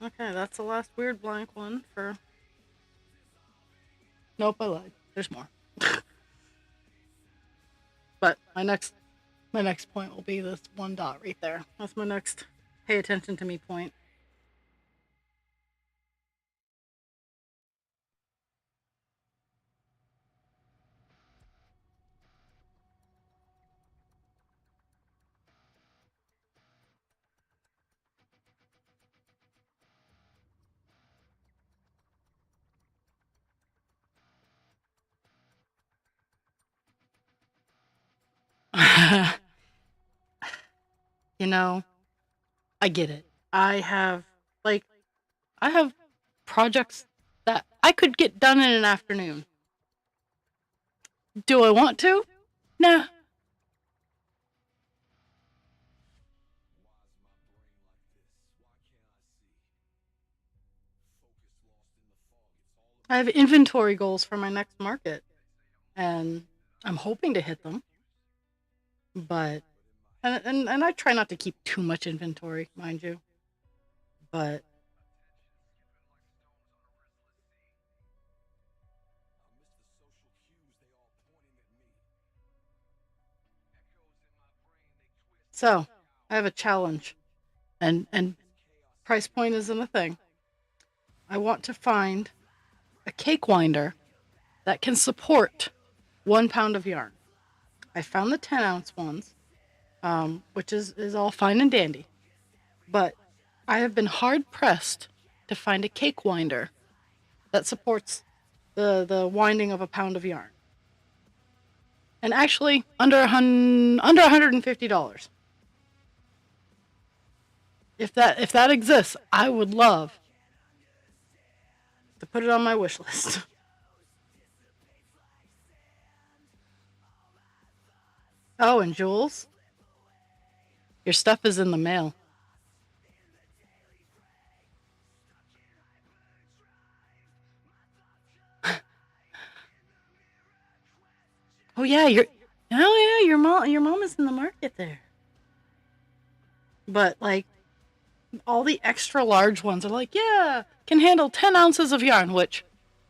Okay, that's the last weird blank one for. Nope, I lied. There's more. But my next point will be this one dot right there. That's my next pay attention to me point. You know, I get it. Like I have projects that I could get done in an afternoon. Do I want to? Nah. I have inventory goals for my next market and I'm hoping to hit them. But and I try not to keep too much inventory, mind you. But so I have a challenge, and price point isn't a thing. I want to find a cake winder that can support 1 pound of yarn. I found the 10-ounce ones, which is all fine and dandy, but I have been hard pressed to find a cake winder that supports the winding of a pound of yarn. And actually, under $150. If that exists, I would love to put it on my wish list. Oh, and Jules, your stuff is in the mail. Oh yeah, your mom is in the market there. But like all the extra large ones are like, yeah, can handle 10 ounces of yarn, which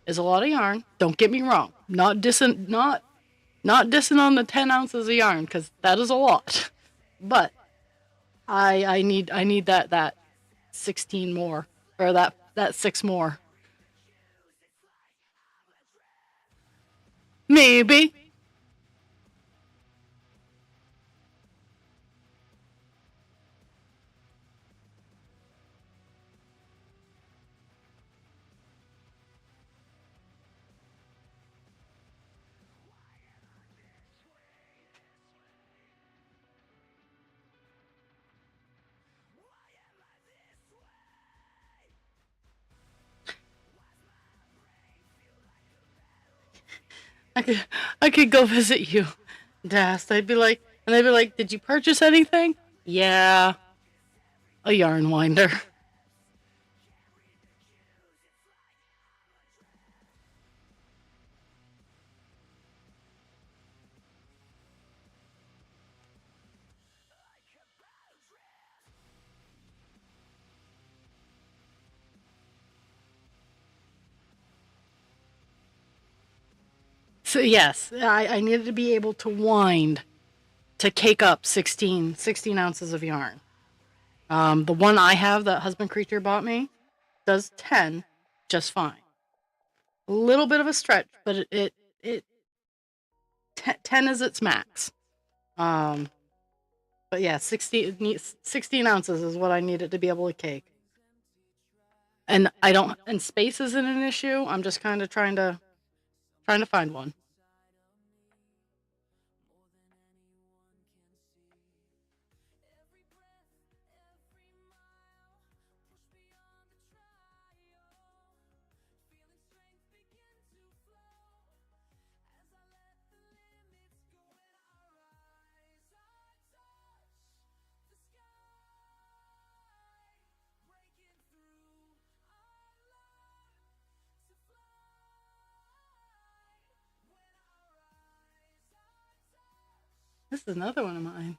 is a lot of yarn. Don't get me wrong. Not dissing on the 10 ounces of yarn because that is a lot. But I need that 16 more or that 6 more. Maybe. I could I could go visit you. Das. And they'd be like, did you purchase anything? Yeah, a yarn winder. So yes, I needed to be able to wind to cake up 16 ounces of yarn. The one I have that Husband Creature bought me does 10 just fine. A little bit of a stretch, but it 10 is its max. Um, but yeah, 16 ounces is what I needed to be able to cake. And I don't, and space isn't an issue. I'm just kind of trying to find one. This is another one of mine.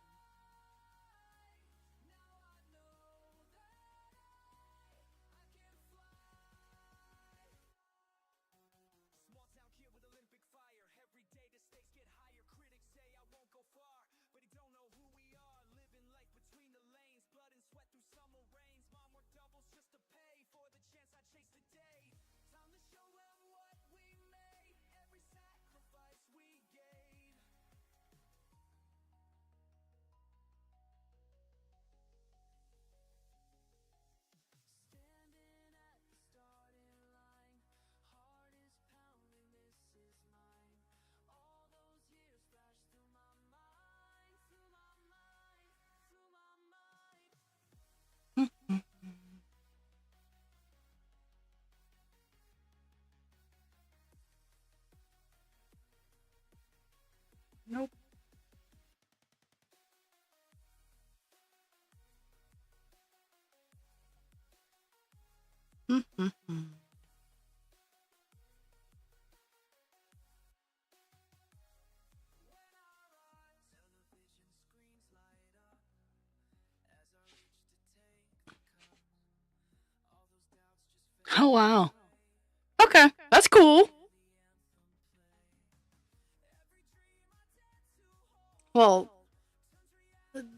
Nope. Oh wow. Okay, that's cool. Well,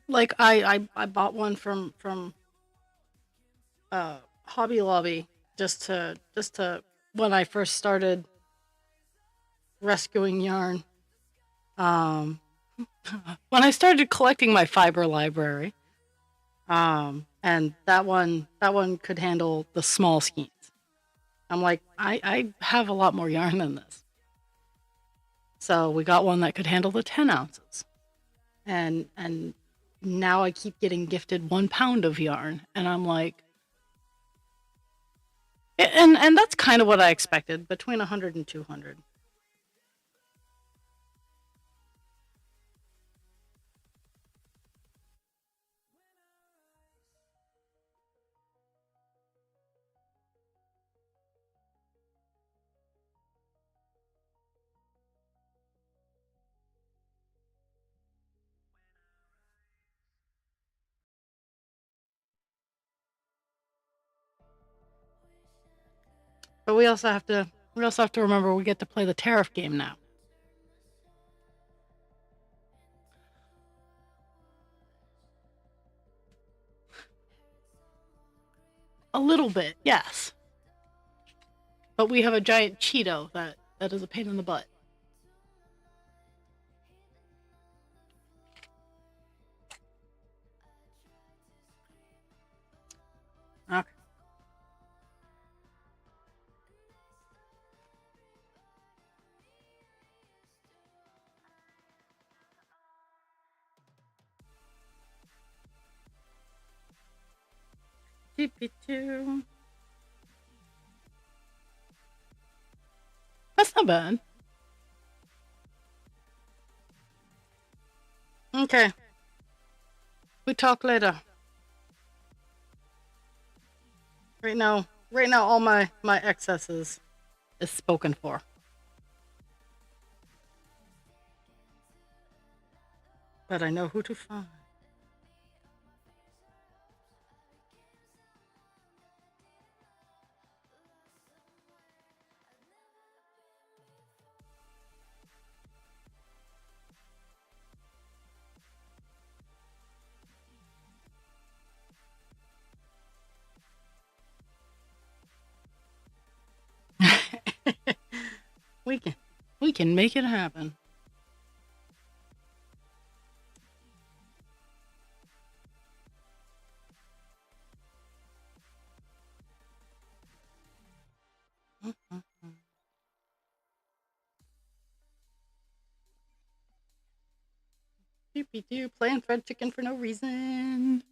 like I bought one from Hobby Lobby just to when I first started rescuing yarn. Um, when I started collecting my fiber library. And that one could handle the small skeins. I'm like, I have a lot more yarn than this. So we got one that could handle the 10 ounces. And now I keep getting gifted 1 pound of yarn. And I'm like, and that's kind of what I expected, between 100 and 200. But we also have to remember we get to play the tariff game now. A little bit, yes. But we have a giant Cheeto that is a pain in the butt. Okay. GP2. That's not bad. Okay. We talk later. Right now, all my excesses is spoken for. But I know who to find. we can we can make it happen. Doopy doo, playing fried chicken for no reason.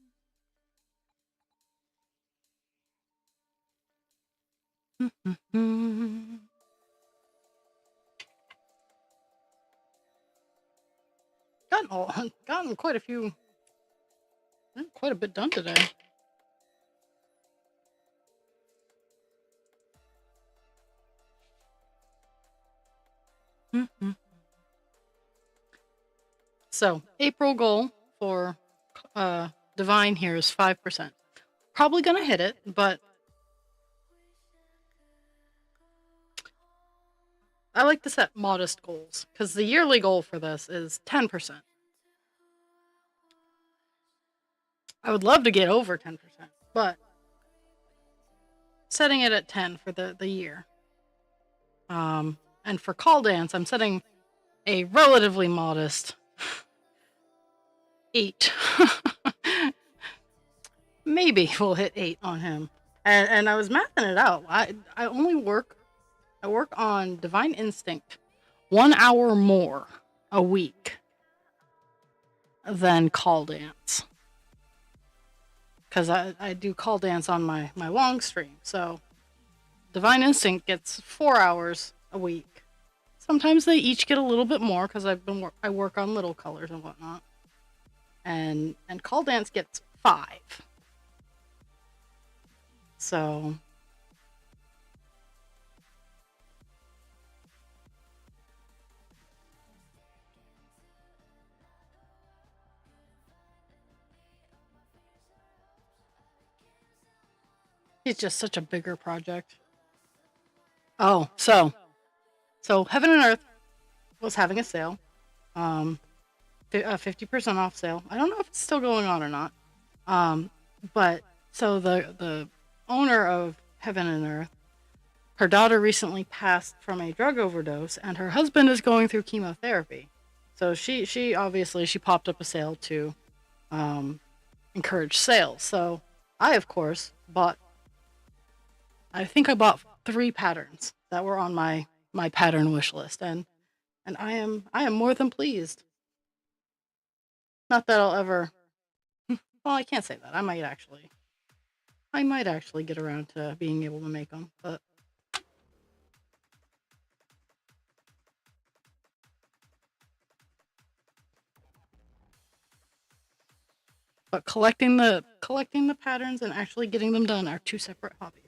Gotten quite a few, quite a bit done today. So April goal for Divine here is 5%. Probably gonna hit it, but I like to set modest goals because the yearly goal for this is 10%. I would love to get over 10%, but setting it at 10 for the year. And for call dance, I'm setting a relatively modest 8. Maybe we'll hit 8 on him. And I was mathing it out. I work on Divine Instinct 1 hour more a week than call dance. Because I do call dance on my long stream. So Divine Instinct gets 4 hours a week. Sometimes they each get a little bit more because I work on little colors and whatnot. And call dance gets 5. So it's just such a bigger project. Oh, so Heaven and Earth was having a sale, 50% off sale. I don't know if it's still going on or not. But so the owner of Heaven and Earth, her daughter recently passed from a drug overdose, and her husband is going through chemotherapy. So she obviously popped up a sale to encourage sales. So I of course bought. I think I bought 3 patterns that were on my pattern wish list, and I am more than pleased. Not that I'll ever. Well, I can't say that. I might actually get around to being able to make them, but collecting the patterns and actually getting them done are 2 separate hobbies.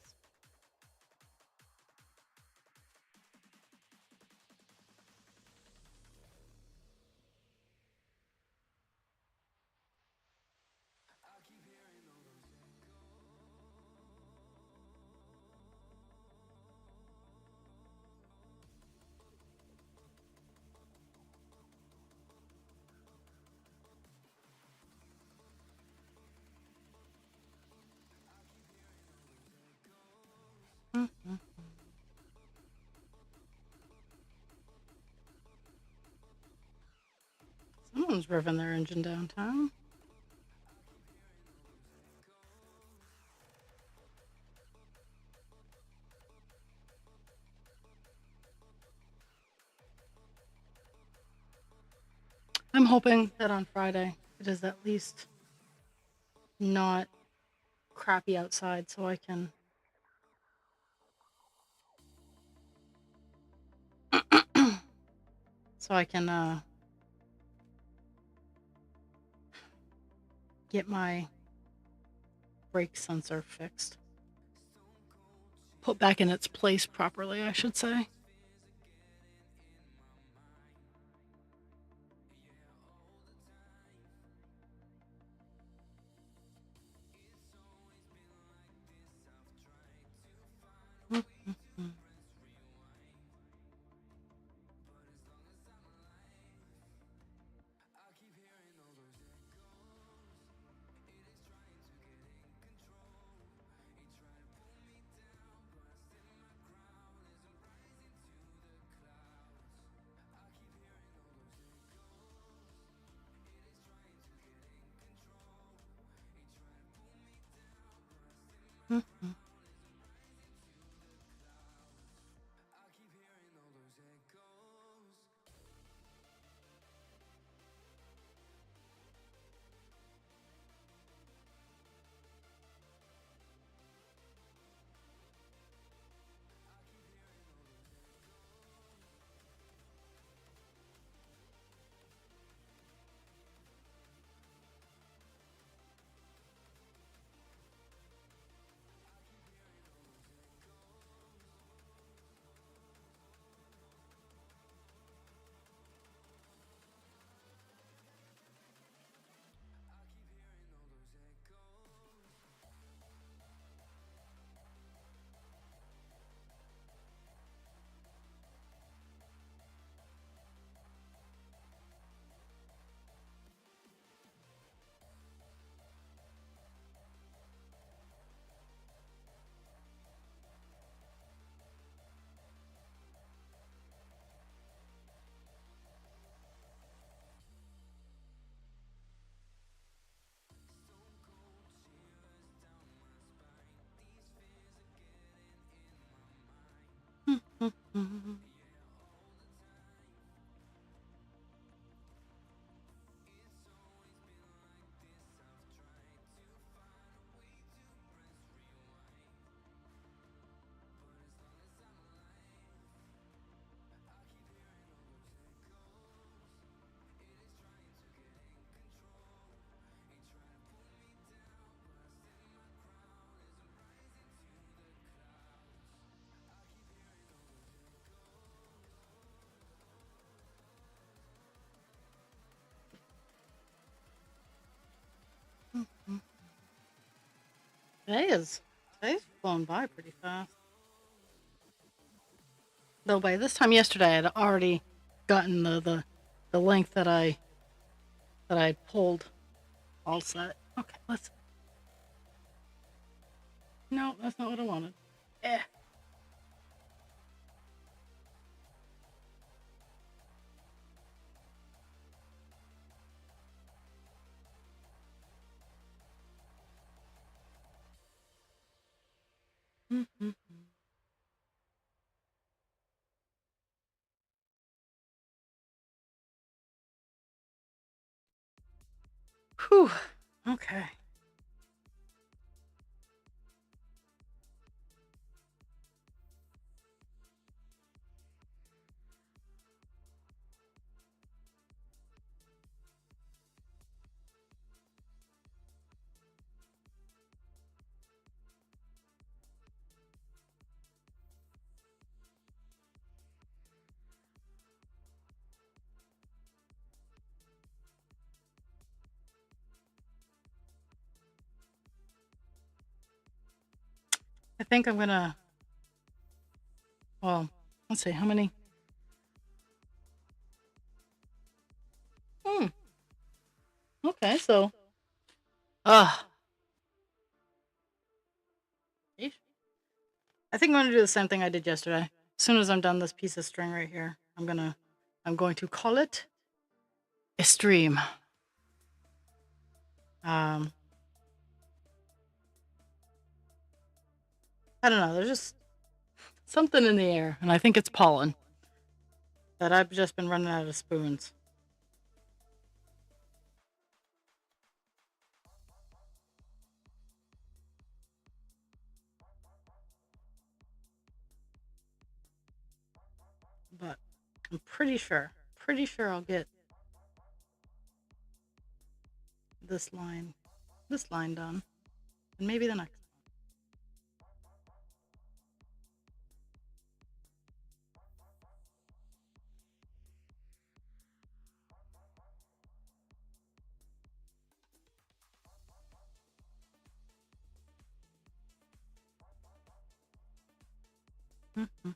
Mm-hmm. Someone's revving their engine downtown. I'm hoping that on Friday it is at least not crappy outside, so I can get my brake sensor fixed. Put back in its place properly, I should say. Mhm. Mhm. Mhm. Today's flown by pretty fast. Though by this time yesterday, I had already gotten the length that I pulled all set. Okay, let's. No, that's not what I wanted. Eh. Mhm. Whew. Okay. I think I'm gonna. Well, let's see how many. Hmm. Okay, so. Ah. Yeesh. I think I'm gonna do the same thing I did yesterday. As soon as I'm done this piece of string right here, I'm going to call it a stream. Um, I don't know. There's just something in the air, and I think it's pollen that I've just been running out of spoons. But I'm pretty sure I'll get this line, this line done, and maybe the next. Mhm.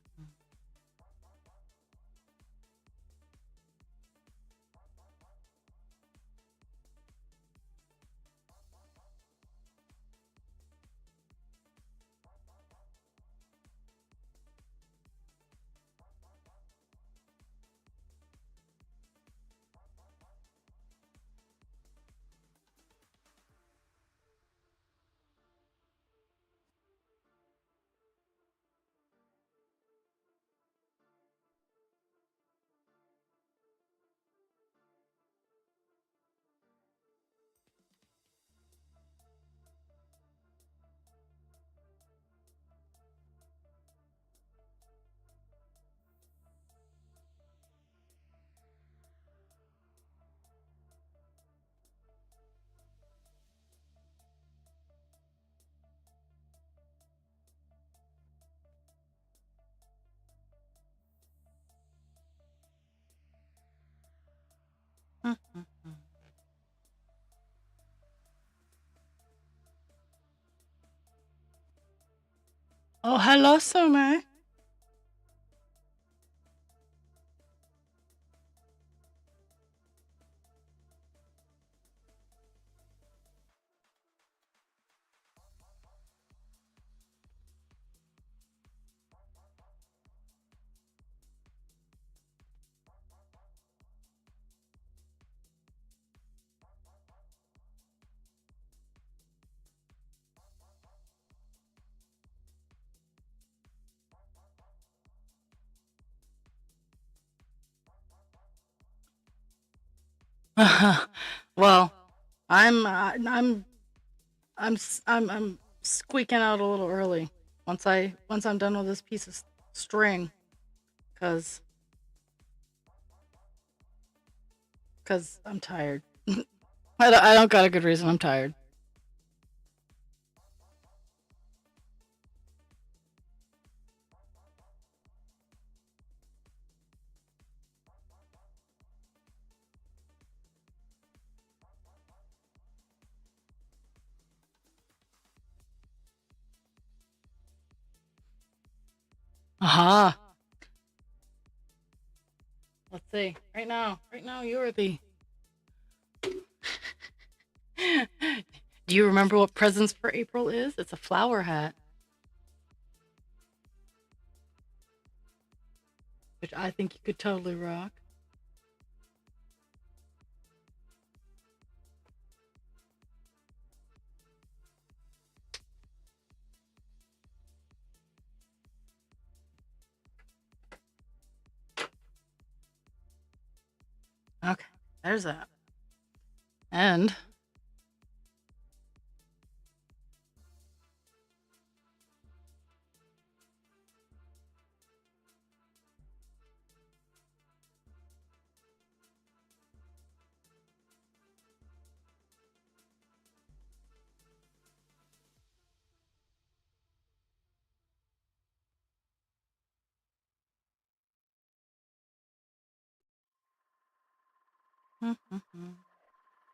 Oh, hello, Summer. Well, I'm squeaking out a little early once I'm done with this piece of string, cause cause I'm tired. I don't got a good reason. I'm tired. Aha. Let's see. Right now, you're the. Do you remember what Presents for April is? It's a flower hat, which I think you could totally rock. Okay, there's that. And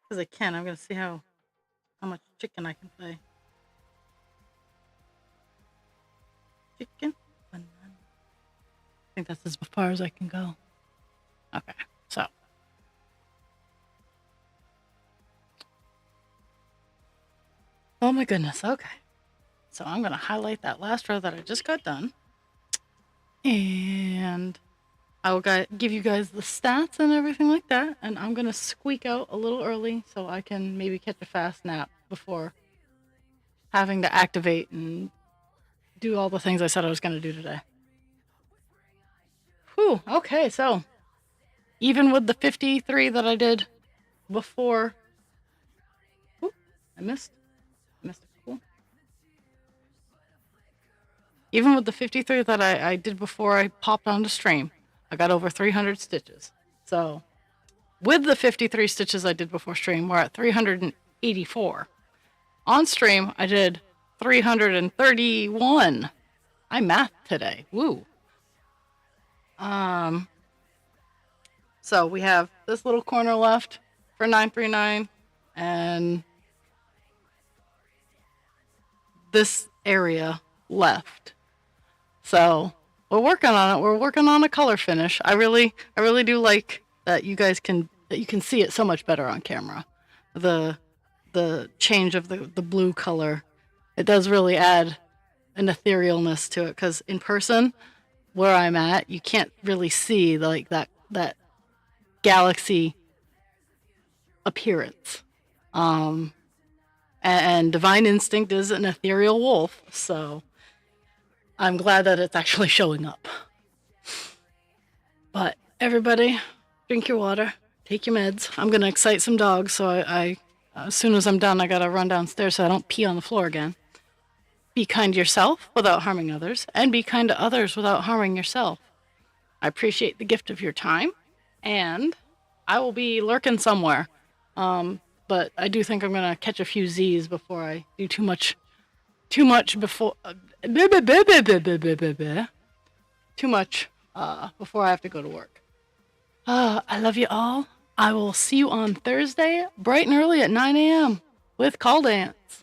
because I can, I'm gonna see how much chicken I can play. Chicken banana. I think that's as far as I can go. Okay, so oh my goodness. Okay, so I'm gonna highlight that last row that I just got done, and I will give you guys the stats and everything like that. And I'm gonna squeak out a little early so I can maybe catch a fast nap before having to activate and do all the things I said I was gonna do today. Whew. Okay, so even with the 53 that I did before, whoop, I missed a cool. Even with the 53 that I did before I popped on the stream, I got over 300 stitches. So with the 53 stitches I did before stream, we're at 384. On stream, I did 331. I mathed today. Woo. So we have this little corner left for 939 and this area left. So we're working on it. We're working on a color finish. I really do like that you can see it so much better on camera. The change of the blue color, it does really add an etherealness to it, because in person where I'm at, you can't really see like that galaxy appearance. And Divine Instinct is an ethereal wolf, so I'm glad that it's actually showing up. But everybody, drink your water, take your meds. I'm gonna excite some dogs, so I as soon as I'm done, I gotta run downstairs so I don't pee on the floor again. Be kind to yourself without harming others, and be kind to others without harming yourself. I appreciate the gift of your time, and I will be lurking somewhere. But I do think I'm gonna catch a few Z's before I do too much before too much before I have to go to work. I love you all. I will see you on Thursday, bright and early at 9 a.m. with Call Dance.